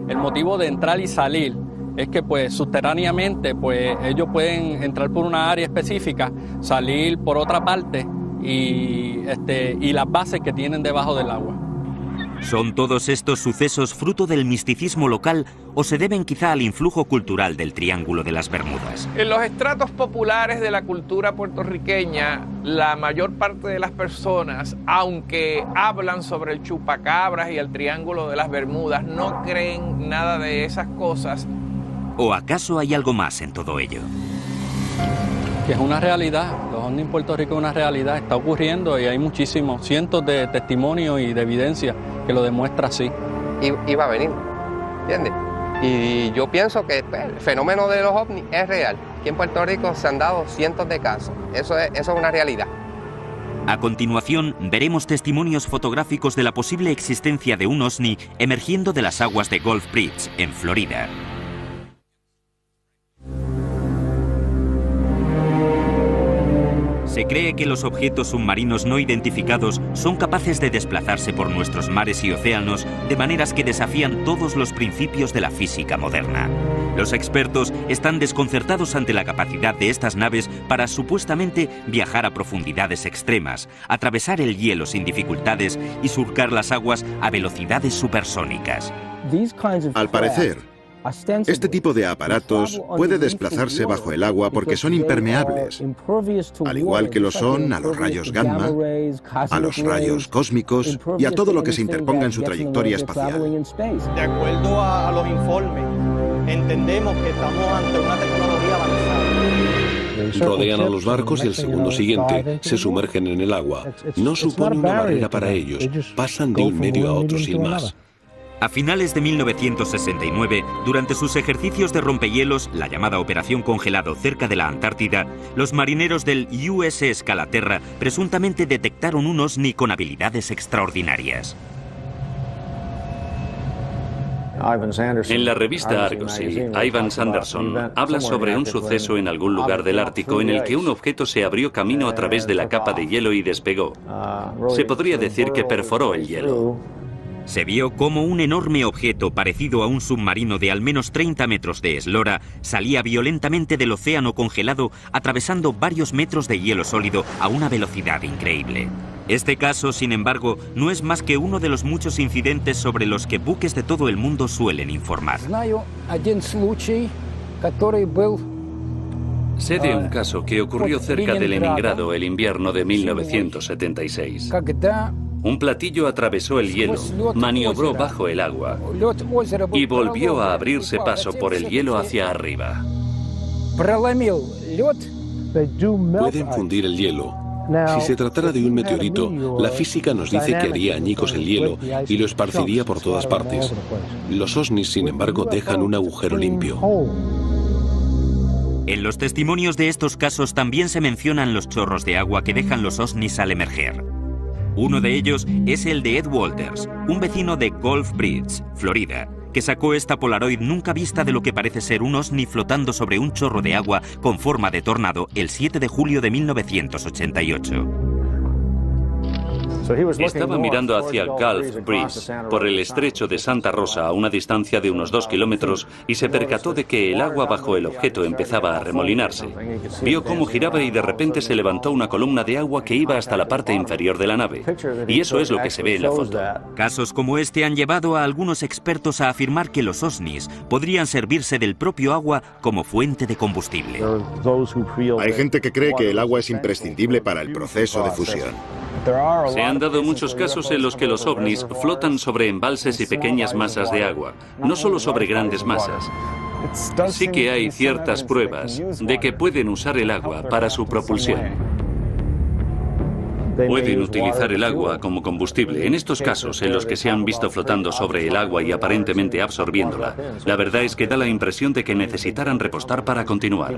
El motivo de entrar y salir es que pues subterráneamente pues ellos pueden entrar por una área específica, salir por otra parte y las bases que tienen debajo del agua. ¿Son todos estos sucesos fruto del misticismo local o se deben quizá al influjo cultural del Triángulo de las Bermudas? En los estratos populares de la cultura puertorriqueña, la mayor parte de las personas, aunque hablan sobre el chupacabras y el Triángulo de las Bermudas, no creen nada de esas cosas. ¿O acaso hay algo más en todo ello? Que es una realidad, los ovnis en Puerto Rico es una realidad, está ocurriendo y hay muchísimos, cientos de testimonios y de evidencia que lo demuestra así. Y va a venir, ¿entiendes? Y yo pienso que pues, el fenómeno de los ovnis es real. Aquí en Puerto Rico se han dado cientos de casos, eso es una realidad. A continuación, veremos testimonios fotográficos de la posible existencia de un OVNI emergiendo de las aguas de Gulf Breeze, en Florida. Se cree que los objetos submarinos no identificados son capaces de desplazarse por nuestros mares y océanos de maneras que desafían todos los principios de la física moderna. Los expertos están desconcertados ante la capacidad de estas naves para supuestamente viajar a profundidades extremas, atravesar el hielo sin dificultades y surcar las aguas a velocidades supersónicas. Al parecer, este tipo de aparatos puede desplazarse bajo el agua porque son impermeables, al igual que lo son a los rayos gamma, a los rayos cósmicos y a todo lo que se interponga en su trayectoria espacial. De acuerdo a los informes, entendemos que estamos ante una tecnología avanzada. Rodean a los barcos y el segundo siguiente se sumergen en el agua. No supone una barrera para ellos, pasan de un medio a otro sin más. A finales de 1969, durante sus ejercicios de rompehielos, la llamada Operación Congelado cerca de la Antártida, los marineros del USS Calaterra presuntamente detectaron un OVNI con habilidades extraordinarias. En la revista Argosy, Ivan Sanderson habla sobre un suceso en algún lugar del Ártico en el que un objeto se abrió camino a través de la capa de hielo y despegó. Se podría decir que perforó el hielo. Se vio cómo un enorme objeto parecido a un submarino de al menos 30 metros de eslora salía violentamente del océano congelado, atravesando varios metros de hielo sólido a una velocidad increíble. Este caso, sin embargo, no es más que uno de los muchos incidentes sobre los que buques de todo el mundo suelen informar. Sé de un caso que ocurrió cerca de Leningrado el invierno de 1976. Un platillo atravesó el hielo, maniobró bajo el agua y volvió a abrirse paso por el hielo hacia arriba. Pueden fundir el hielo. Si se tratara de un meteorito, la física nos dice que haría añicos el hielo y lo esparciría por todas partes. Los OVNIs, sin embargo, dejan un agujero limpio. En los testimonios de estos casos también se mencionan los chorros de agua que dejan los OVNIs al emerger. Uno de ellos es el de Ed Walters, un vecino de Gulf Breeze, Florida, que sacó esta Polaroid nunca vista de lo que parece ser un OVNI flotando sobre un chorro de agua con forma de tornado el 7 de julio de 1988. Estaba mirando hacia Gulf Breeze, por el estrecho de Santa Rosa a una distancia de unos 2 kilómetros y se percató de que el agua bajo el objeto empezaba a remolinarse. Vio cómo giraba y de repente se levantó una columna de agua que iba hasta la parte inferior de la nave. Y eso es lo que se ve en la foto. Casos como este han llevado a algunos expertos a afirmar que los OVNIs podrían servirse del propio agua como fuente de combustible. Hay gente que cree que el agua es imprescindible para el proceso de fusión. Se han dado muchos casos en los que los ovnis flotan sobre embalses y pequeñas masas de agua, no solo sobre grandes masas. Sí que hay ciertas pruebas de que pueden usar el agua para su propulsión. Pueden utilizar el agua como combustible. En estos casos, en los que se han visto flotando sobre el agua y aparentemente absorbiéndola, la verdad es que da la impresión de que necesitaran repostar para continuar.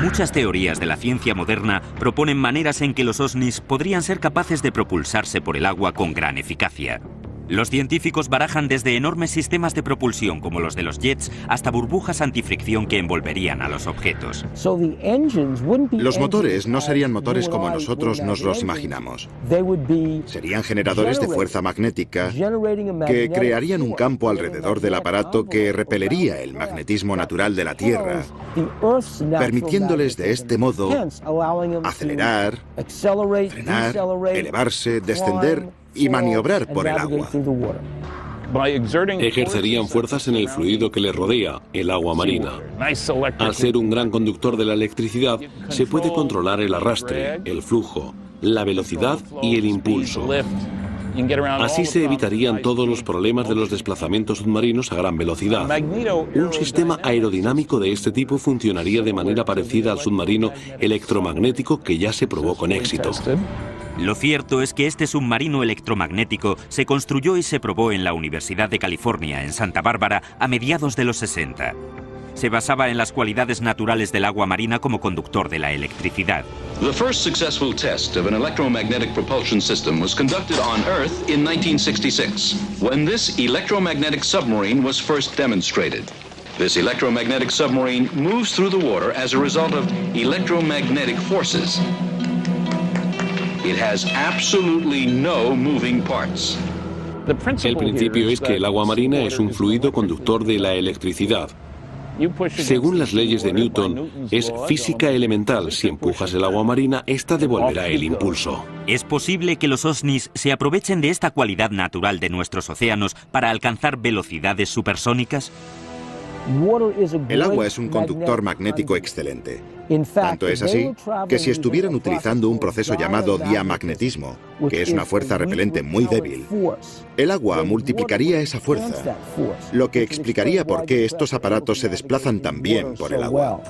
Muchas teorías de la ciencia moderna proponen maneras en que los OVNIs podrían ser capaces de propulsarse por el agua con gran eficacia. Los científicos barajan desde enormes sistemas de propulsión como los de los jets hasta burbujas antifricción que envolverían a los objetos. Los motores no serían motores como nosotros nos los imaginamos. Serían generadores de fuerza magnética que crearían un campo alrededor del aparato que repelería el magnetismo natural de la Tierra, permitiéndoles de este modo acelerar, frenar, elevarse, descender y maniobrar por el agua. Ejercerían fuerzas en el fluido que les rodea, el agua marina. Al ser un gran conductor de la electricidad, se puede controlar el arrastre, el flujo, la velocidad y el impulso. Así se evitarían todos los problemas de los desplazamientos submarinos a gran velocidad. Un sistema aerodinámico de este tipo funcionaría de manera parecida al submarino electromagnético que ya se probó con éxito. Lo cierto es que este submarino electromagnético se construyó y se probó en la Universidad de California, en Santa Bárbara, a mediados de los 60. Se basaba en las cualidades naturales del agua marina como conductor de la electricidad. The first successful test of an electromagnetic propulsion system was conducted on Earth in 1966, when this electromagnetic submarine was first demonstrated. This electromagnetic submarine moves through the water as a result of electromagnetic forces. It has absolutely no moving parts. El principio es que el agua marina es un fluido conductor de la electricidad. Según las leyes de Newton, es física elemental. Si empujas el agua marina, esta devolverá el impulso. ¿Es posible que los OSNIs se aprovechen de esta cualidad natural de nuestros océanos para alcanzar velocidades supersónicas? El agua es un conductor magnético excelente. Tanto es así que si estuvieran utilizando un proceso llamado diamagnetismo, que es una fuerza repelente muy débil, el agua multiplicaría esa fuerza, lo que explicaría por qué estos aparatos se desplazan tan bien por el agua.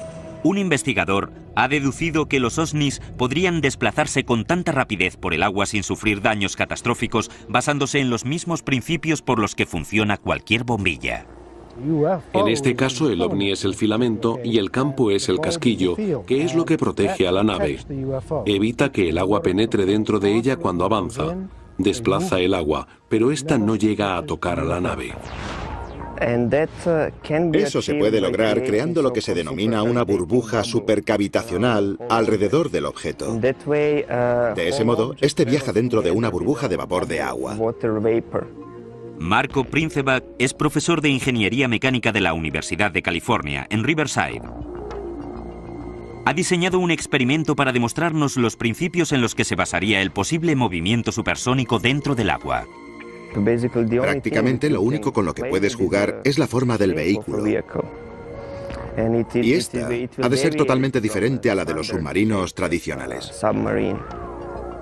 Un investigador ha deducido que los OSNIs podrían desplazarse con tanta rapidez por el agua sin sufrir daños catastróficos, basándose en los mismos principios por los que funciona cualquier bombilla. En este caso, el ovni es el filamento y el campo es el casquillo, que es lo que protege a la nave. Evita que el agua penetre dentro de ella cuando avanza. Desplaza el agua, pero esta no llega a tocar a la nave. Eso se puede lograr creando lo que se denomina una burbuja supercavitacional alrededor del objeto. De ese modo, este viaja dentro de una burbuja de vapor de agua. Marco Princeback es profesor de Ingeniería Mecánica de la Universidad de California, en Riverside. Ha diseñado un experimento para demostrarnos los principios en los que se basaría el posible movimiento supersónico dentro del agua. Prácticamente lo único con lo que puedes jugar es la forma del vehículo. Y esta ha de ser totalmente diferente a la de los submarinos tradicionales.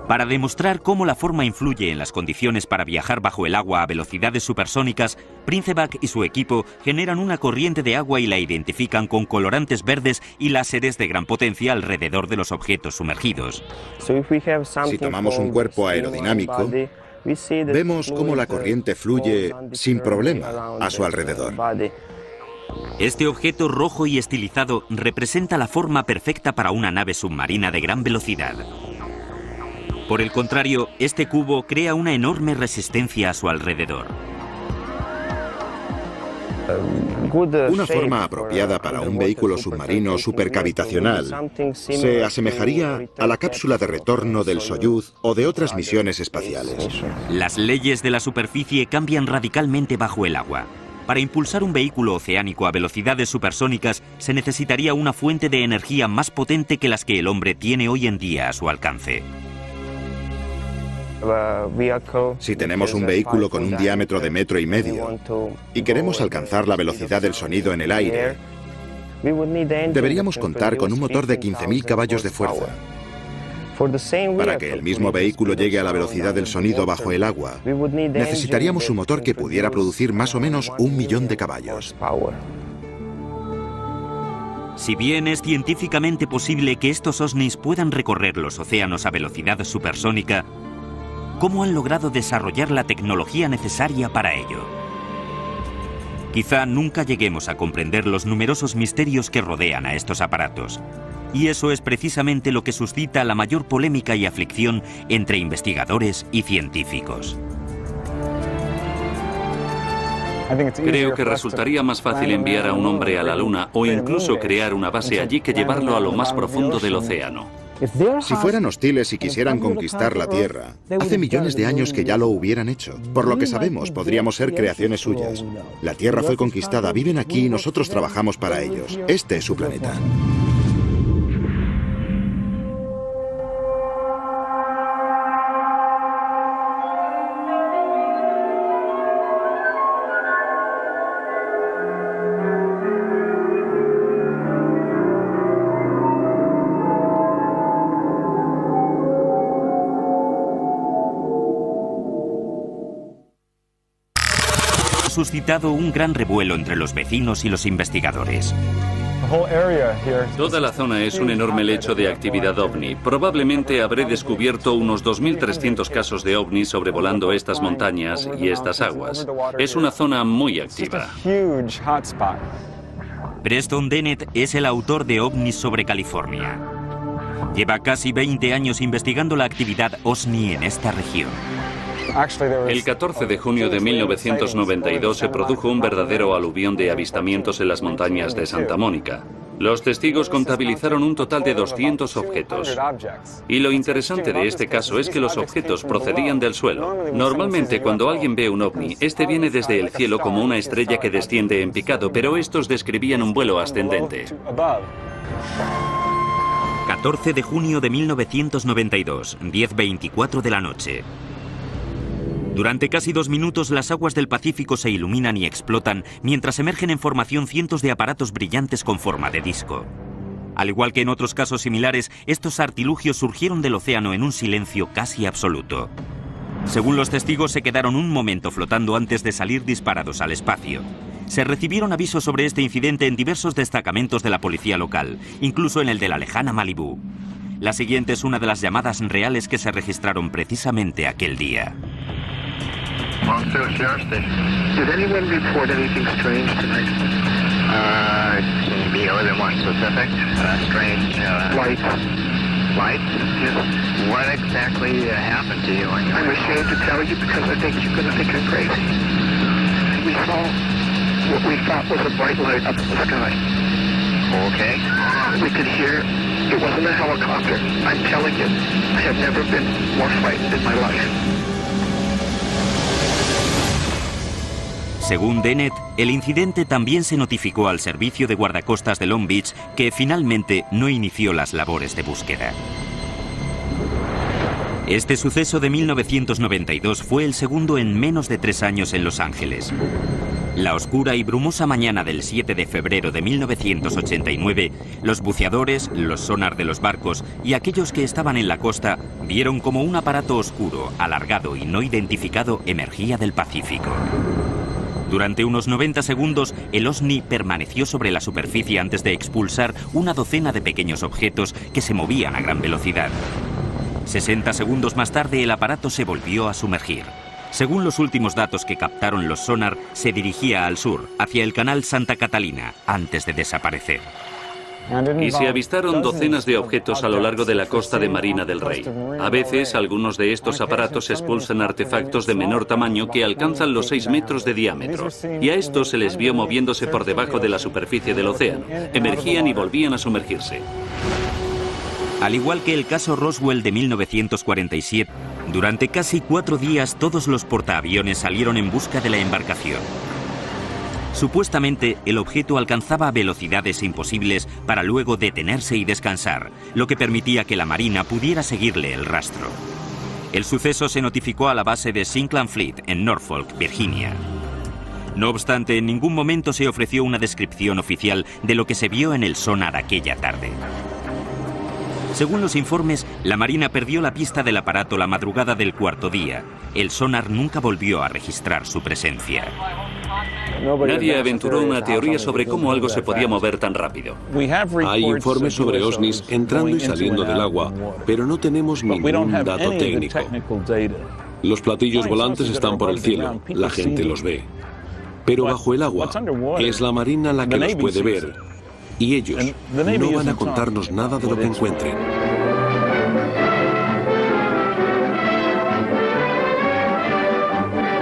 Para demostrar cómo la forma influye en las condiciones para viajar bajo el agua a velocidades supersónicas, Princeback y su equipo generan una corriente de agua y la identifican con colorantes verdes y láseres de gran potencia alrededor de los objetos sumergidos. Si tomamos un cuerpo aerodinámico, vemos cómo la corriente fluye sin problema a su alrededor. Este objeto rojo y estilizado representa la forma perfecta para una nave submarina de gran velocidad. Por el contrario, este cubo crea una enorme resistencia a su alrededor. Una forma apropiada para un vehículo submarino supercavitacional se asemejaría a la cápsula de retorno del Soyuz o de otras misiones espaciales. Las leyes de la superficie cambian radicalmente bajo el agua. Para impulsar un vehículo oceánico a velocidades supersónicas se necesitaría una fuente de energía más potente que las que el hombre tiene hoy en día a su alcance. Si tenemos un vehículo con un diámetro de 1,5 metros y queremos alcanzar la velocidad del sonido en el aire, deberíamos contar con un motor de 15.000 caballos de fuerza. Para que el mismo vehículo llegue a la velocidad del sonido bajo el agua, necesitaríamos un motor que pudiera producir más o menos 1.000.000 de caballos. Si bien es científicamente posible que estos OSNIs puedan recorrer los océanos a velocidad supersónica, ¿cómo han logrado desarrollar la tecnología necesaria para ello? Quizá nunca lleguemos a comprender los numerosos misterios que rodean a estos aparatos. Y eso es precisamente lo que suscita la mayor polémica y aflicción entre investigadores y científicos. Creo que resultaría más fácil enviar a un hombre a la Luna o incluso crear una base allí que llevarlo a lo más profundo del océano. Si fueran hostiles y quisieran conquistar la Tierra, hace millones de años que ya lo hubieran hecho. Por lo que sabemos, podríamos ser creaciones suyas. La Tierra fue conquistada, viven aquí y nosotros trabajamos para ellos. Este es su planeta. Suscitado un gran revuelo entre los vecinos y los investigadores. Toda la zona es un enorme lecho de actividad ovni. Probablemente habré descubierto unos 2.300 casos de ovnis sobrevolando estas montañas y estas aguas. Es una zona muy activa. Preston Dennett es el autor de OVNIs sobre California. Lleva casi 20 años investigando la actividad OSNI en esta región. El 14 de junio de 1992 se produjo un verdadero aluvión de avistamientos en las montañas de Santa Mónica. Los testigos contabilizaron un total de 200 objetos. Y lo interesante de este caso es que los objetos procedían del suelo. Normalmente cuando alguien ve un ovni, este viene desde el cielo como una estrella que desciende en picado, pero estos describían un vuelo ascendente. 14 de junio de 1992, 10:24 de la noche. Durante casi 2 minutos las aguas del Pacífico se iluminan y explotan mientras emergen en formación cientos de aparatos brillantes con forma de disco. Al igual que en otros casos similares, estos artilugios surgieron del océano en un silencio casi absoluto. Según los testigos, se quedaron un momento flotando antes de salir disparados al espacio. Se recibieron avisos sobre este incidente en diversos destacamentos de la policía local, incluso en el de la lejana Malibú. La siguiente es una de las llamadas reales que se registraron precisamente aquel día. Monster Sheriff Station. Did anyone report anything strange tonight? Be a little more specific. Strange lights. Lights? Yes. What exactly happened to you? I'm ashamed to tell you because I think you're going to think I'm crazy. We saw what we thought was a bright light up in the sky. Okay. We could hear. It wasn't a helicopter. I'm telling you, I have never been more frightened in my life. Según Dennett, el incidente también se notificó al servicio de guardacostas de Long Beach, que finalmente no inició las labores de búsqueda. Este suceso de 1992 fue el segundo en menos de 3 años en Los Ángeles. La oscura y brumosa mañana del 7 de febrero de 1989, los buceadores, los sonar de los barcos y aquellos que estaban en la costa vieron como un aparato oscuro, alargado y no identificado emergía del Pacífico. Durante unos 90 segundos, el OSNI permaneció sobre la superficie antes de expulsar una docena de pequeños objetos que se movían a gran velocidad. 60 segundos más tarde, el aparato se volvió a sumergir. Según los últimos datos que captaron los sonar, se dirigía al sur, hacia el canal Santa Catalina, antes de desaparecer. Y se avistaron docenas de objetos a lo largo de la costa de Marina del Rey. A veces, algunos de estos aparatos expulsan artefactos de menor tamaño que alcanzan los 6 metros de diámetro. Y a estos se les vio moviéndose por debajo de la superficie del océano. Emergían y volvían a sumergirse. Al igual que el caso Roswell de 1947, durante casi 4 días todos los portaaviones salieron en busca de la embarcación. Supuestamente, el objeto alcanzaba velocidades imposibles para luego detenerse y descansar, lo que permitía que la Marina pudiera seguirle el rastro. El suceso se notificó a la base de Sinclair Fleet en Norfolk, Virginia. No obstante, en ningún momento se ofreció una descripción oficial de lo que se vio en el sonar aquella tarde. Según los informes, la Marina perdió la pista del aparato la madrugada del 4º día. El sonar nunca volvió a registrar su presencia. Nadie aventuró una teoría sobre cómo algo se podía mover tan rápido. Hay informes sobre OSNIs entrando y saliendo del agua, pero no tenemos ningún dato técnico. Los platillos volantes están por el cielo, la gente los ve. Pero bajo el agua, es la Marina la que los puede ver. Y ellos no van a contarnos nada de lo que encuentren.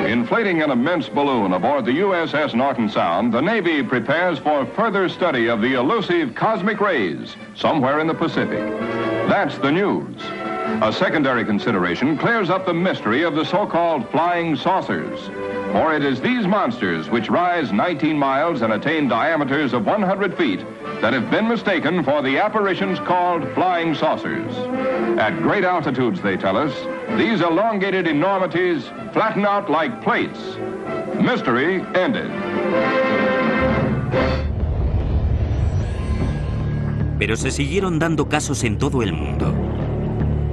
In inflating an immense balloon aboard the USS Norton Sound, the Navy prepares for further study of the elusive cosmic rays somewhere in the Pacific. That's the news. A secondary consideration clears up the mystery of the so-called flying saucers. For it is these monsters which rise 19 miles and attain diameters of 100 feet that have been mistaken for the apparitions called flying saucers. At great altitudes, they tell us, these elongated enormities flatten out like plates. Mystery ended. Pero se siguieron dando casos en todo el mundo.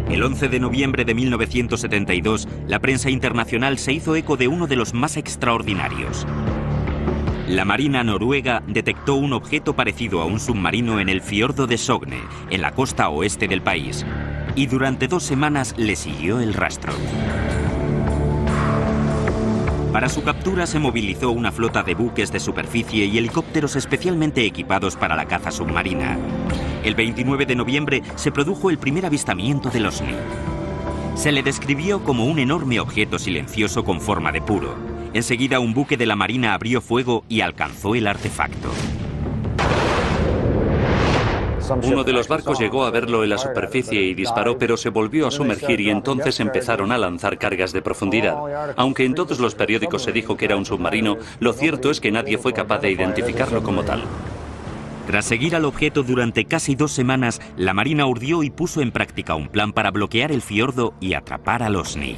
El 11 de noviembre de 1972, la prensa internacional se hizo eco de uno de los más extraordinarios. La Marina noruega detectó un objeto parecido a un submarino en el fiordo de Sogne, en la costa oeste del país, y durante 2 semanas le siguió el rastro. Para su captura se movilizó una flota de buques de superficie y helicópteros especialmente equipados para la caza submarina. El 29 de noviembre se produjo el primer avistamiento del OSNI. Se le describió como un enorme objeto silencioso con forma de puro. Enseguida un buque de la Marina abrió fuego y alcanzó el artefacto. Uno de los barcos llegó a verlo en la superficie y disparó, pero se volvió a sumergir y entonces empezaron a lanzar cargas de profundidad. Aunque en todos los periódicos se dijo que era un submarino, lo cierto es que nadie fue capaz de identificarlo como tal. Tras seguir al objeto durante casi 2 semanas, la Marina urdió y puso en práctica un plan para bloquear el fiordo y atrapar al OSNI.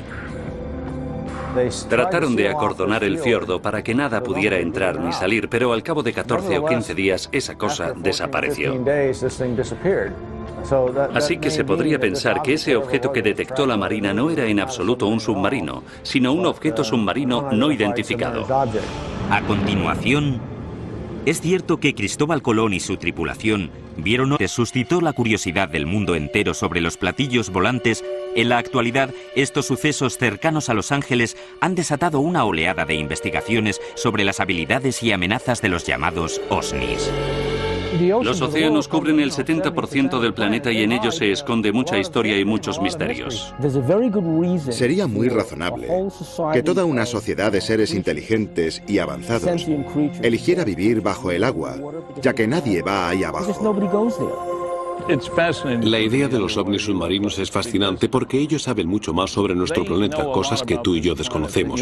Trataron de acordonar el fiordo para que nada pudiera entrar ni salir, pero al cabo de 14 o 15 días esa cosa desapareció. Así que se podría pensar que ese objeto que detectó la Marina no era en absoluto un submarino, sino un objeto submarino no identificado. A continuación, es cierto que Cristóbal Colón y su tripulación vieron que suscitó la curiosidad del mundo entero sobre los platillos volantes. En la actualidad, estos sucesos cercanos a Los Ángeles han desatado una oleada de investigaciones sobre las habilidades y amenazas de los llamados OSNIs. Los océanos cubren el 70% del planeta y en ellos se esconde mucha historia y muchos misterios. Sería muy razonable que toda una sociedad de seres inteligentes y avanzados eligiera vivir bajo el agua, ya que nadie va ahí abajo. La idea de los ovnis submarinos es fascinante porque ellos saben mucho más sobre nuestro planeta, cosas que tú y yo desconocemos.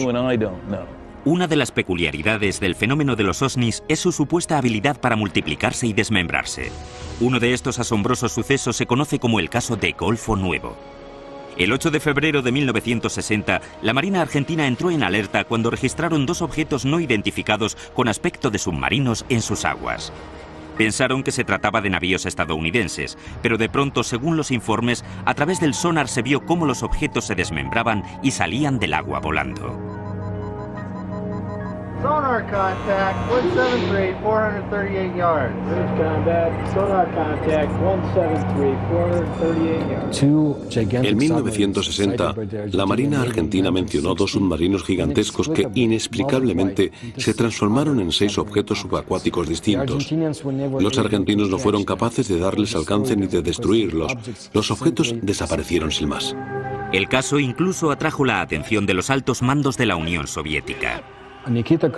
Una de las peculiaridades del fenómeno de los OSNIs es su supuesta habilidad para multiplicarse y desmembrarse. Uno de estos asombrosos sucesos se conoce como el caso de Golfo Nuevo. El 8 de febrero de 1960, la Marina Argentina entró en alerta cuando registraron 2 objetos no identificados con aspecto de submarinos en sus aguas. Pensaron que se trataba de navíos estadounidenses, pero de pronto, según los informes, a través del sonar se vio cómo los objetos se desmembraban y salían del agua volando. Sonar contact, 173, 438 yards. Sonar contact, 173, 438 yards. En 1960, la Marina Argentina mencionó 2 submarinos gigantescos que inexplicablemente se transformaron en 6 objetos subacuáticos distintos. Los argentinos no fueron capaces de darles alcance ni de destruirlos. Los objetos desaparecieron sin más. El caso incluso atrajo la atención de los altos mandos de la Unión Soviética. Nikita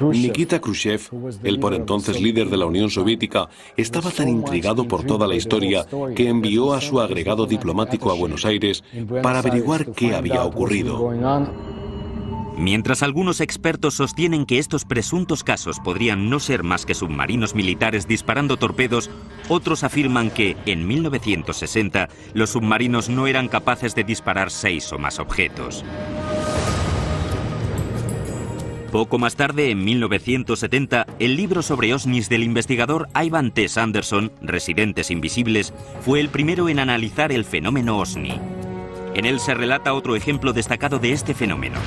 Khrushchev, el por entonces líder de la Unión Soviética, estaba tan intrigado por toda la historia que envió a su agregado diplomático a Buenos Aires para averiguar qué había ocurrido. Mientras algunos expertos sostienen que estos presuntos casos podrían no ser más que submarinos militares disparando torpedos, otros afirman que, en 1960, los submarinos no eran capaces de disparar 6 o más objetos. Poco más tarde, en 1970, el libro sobre OSNIs del investigador Ivan T. Sanderson, Residentes Invisibles, fue el primero en analizar el fenómeno OSNI. En él se relata otro ejemplo destacado de este fenómeno.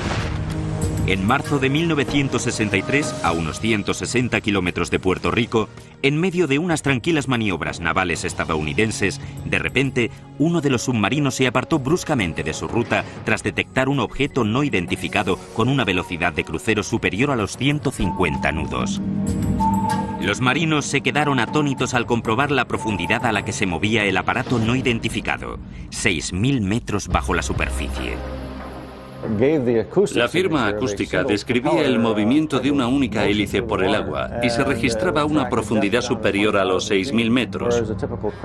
En marzo de 1963, a unos 160 kilómetros de Puerto Rico, en medio de unas tranquilas maniobras navales estadounidenses, de repente, uno de los submarinos se apartó bruscamente de su ruta tras detectar un objeto no identificado con una velocidad de crucero superior a los 150 nudos. Los marinos se quedaron atónitos al comprobar la profundidad a la que se movía el aparato no identificado, 6.000 metros bajo la superficie. La firma acústica describía el movimiento de una única hélice por el agua y se registraba a una profundidad superior a los 6.000 metros,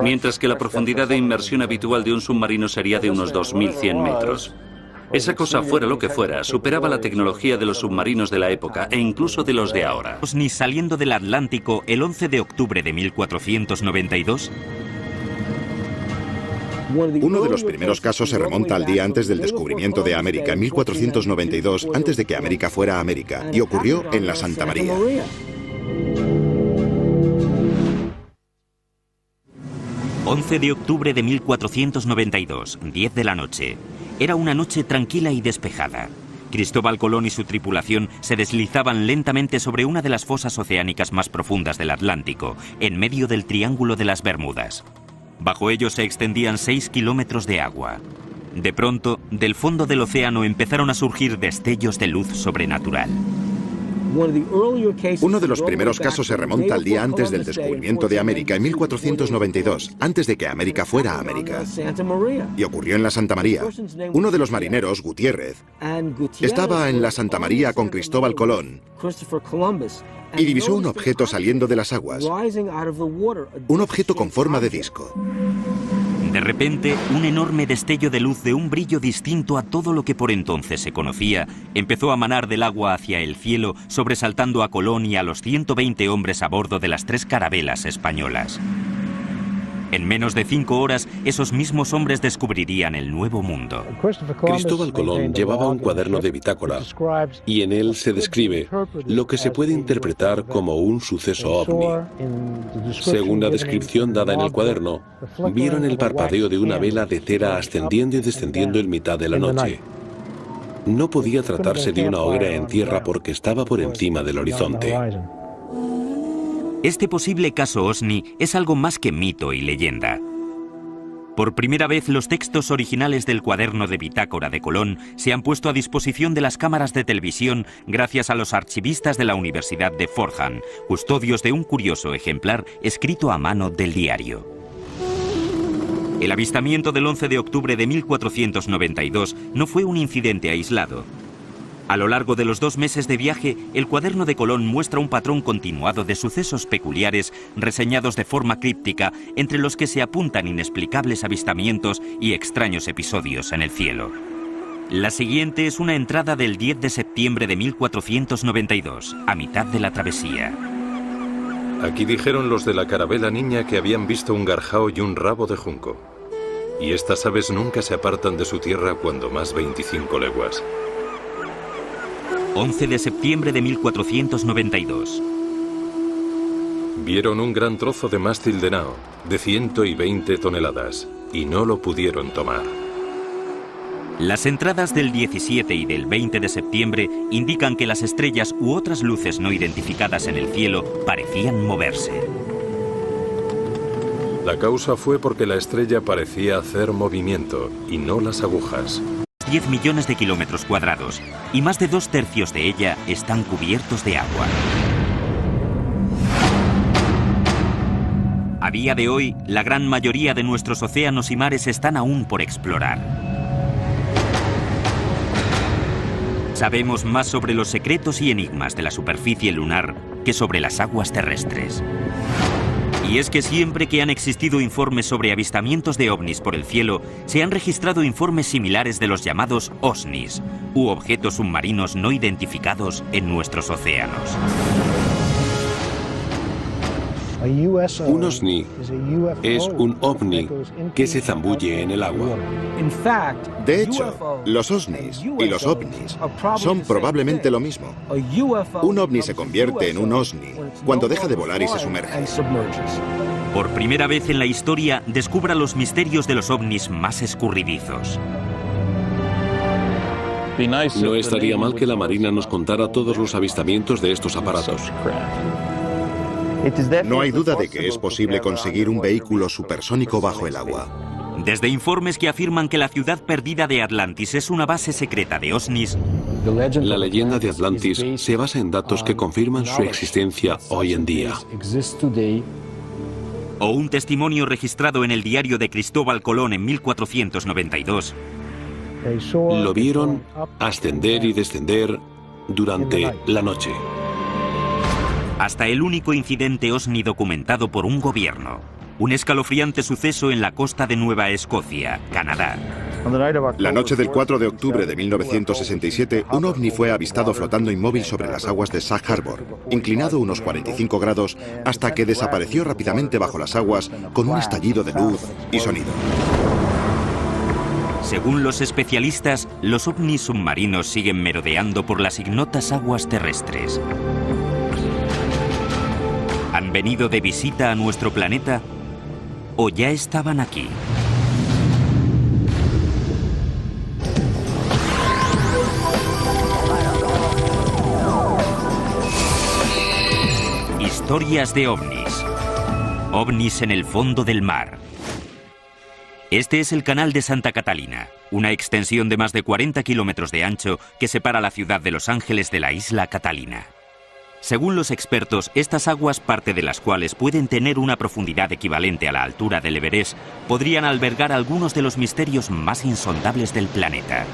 mientras que la profundidad de inmersión habitual de un submarino sería de unos 2.100 metros. Esa cosa, fuera lo que fuera, superaba la tecnología de los submarinos de la época e incluso de los de ahora. ¿OSNI saliendo del Atlántico el 11 de octubre de 1492? Uno de los primeros casos se remonta al día antes del descubrimiento de América, en 1492, antes de que América fuera América, y ocurrió en la Santa María. ...11 de octubre de 1492, 10 de la noche. Era una noche tranquila y despejada. Cristóbal Colón y su tripulación se deslizaban lentamente sobre una de las fosas oceánicas más profundas del Atlántico, en medio del Triángulo de las Bermudas. Bajo ellos se extendían 6 kilómetros de agua. De pronto, del fondo del océano empezaron a surgir destellos de luz sobrenatural. Uno de los primeros casos se remonta al día antes del descubrimiento de América, en 1492, antes de que América fuera América. Y ocurrió en la Santa María. Uno de los marineros, Gutiérrez, estaba en la Santa María con Cristóbal Colón y divisó un objeto saliendo de las aguas. Un objeto con forma de disco. De repente, un enorme destello de luz de un brillo distinto a todo lo que por entonces se conocía empezó a manar del agua hacia el cielo, sobresaltando a Colón y a los 120 hombres a bordo de las 3 carabelas españolas. En menos de 5 horas, esos mismos hombres descubrirían el Nuevo Mundo. Cristóbal Colón llevaba un cuaderno de bitácora y en él se describe lo que se puede interpretar como un suceso ovni. Según la descripción dada en el cuaderno, vieron el parpadeo de una vela de cera ascendiendo y descendiendo en mitad de la noche. No podía tratarse de una hoguera en tierra porque estaba por encima del horizonte. Este posible caso OSNI es algo más que mito y leyenda. Por primera vez, los textos originales del cuaderno de bitácora de Colón se han puesto a disposición de las cámaras de televisión gracias a los archivistas de la Universidad de Fordham, custodios de un curioso ejemplar escrito a mano del diario. El avistamiento del 11 de octubre de 1492 no fue un incidente aislado. A lo largo de los 2 meses de viaje, el cuaderno de Colón muestra un patrón continuado de sucesos peculiares reseñados de forma críptica, entre los que se apuntan inexplicables avistamientos y extraños episodios en el cielo. La siguiente es una entrada del 10 de septiembre de 1492, a mitad de la travesía. Aquí dijeron los de la carabela Niña que habían visto un garjao y un rabo de junco. Y estas aves nunca se apartan de su tierra cuando más 25 leguas. 11 de septiembre de 1492. Vieron un gran trozo de mástil de nao, de 120 toneladas, y no lo pudieron tomar. Las entradas del 17 y del 20 de septiembre indican que las estrellas u otras luces no identificadas en el cielo parecían moverse. La causa fue porque la estrella parecía hacer movimiento, y no las agujas. 10 millones de kilómetros cuadrados, y más de 2/3 de ella están cubiertos de agua. A día de hoy, la gran mayoría de nuestros océanos y mares están aún por explorar. Sabemos más sobre los secretos y enigmas de la superficie lunar que sobre las aguas terrestres. Y es que siempre que han existido informes sobre avistamientos de ovnis por el cielo, se han registrado informes similares de los llamados OSNIs, u objetos submarinos no identificados en nuestros océanos. Un OSNI es un ovni que se zambulle en el agua. De hecho, los OSNIs y los ovnis son probablemente lo mismo. Un ovni se convierte en un OSNI cuando deja de volar y se sumerge. Por primera vez en la historia, descubra los misterios de los ovnis más escurridizos. No estaría mal que la Marina nos contara todos los avistamientos de estos aparatos. No hay duda de que es posible conseguir un vehículo supersónico bajo el agua. Desde informes que afirman que la ciudad perdida de Atlantis es una base secreta de OSNIs, la leyenda de Atlantis se basa en datos que confirman su existencia hoy en día. O un testimonio registrado en el diario de Cristóbal Colón en 1492, Lo vieron ascender y descender durante la noche. Hasta el único incidente OVNI documentado por un gobierno. Un escalofriante suceso en la costa de Nueva Escocia, Canadá. La noche del 4 de octubre de 1967, un ovni fue avistado flotando inmóvil sobre las aguas de Sag Harbor, inclinado unos 45 grados, hasta que desapareció rápidamente bajo las aguas con un estallido de luz y sonido. Según los especialistas, los ovnis submarinos siguen merodeando por las ignotas aguas terrestres. ¿Han venido de visita a nuestro planeta o ya estaban aquí? Historias de ovnis. Ovnis en el fondo del mar. Este es el Canal de Santa Catalina, una extensión de más de 40 kilómetros de ancho que separa la ciudad de Los Ángeles de la isla Catalina. Según los expertos, estas aguas, parte de las cuales pueden tener una profundidad equivalente a la altura del Everest, podrían albergar algunos de los misterios más insondables del planeta.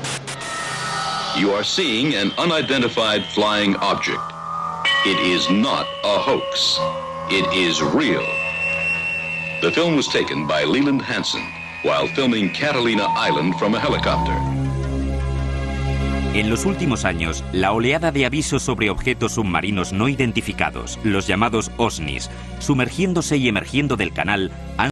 You are seeing an unidentified flying object. It is not a hoax. It is real. The film was taken by Leland Hansen while filming Catalina Island from a helicopter. En los últimos años, la oleada de avisos sobre objetos submarinos no identificados, los llamados OSNIs, sumergiéndose y emergiendo del canal, han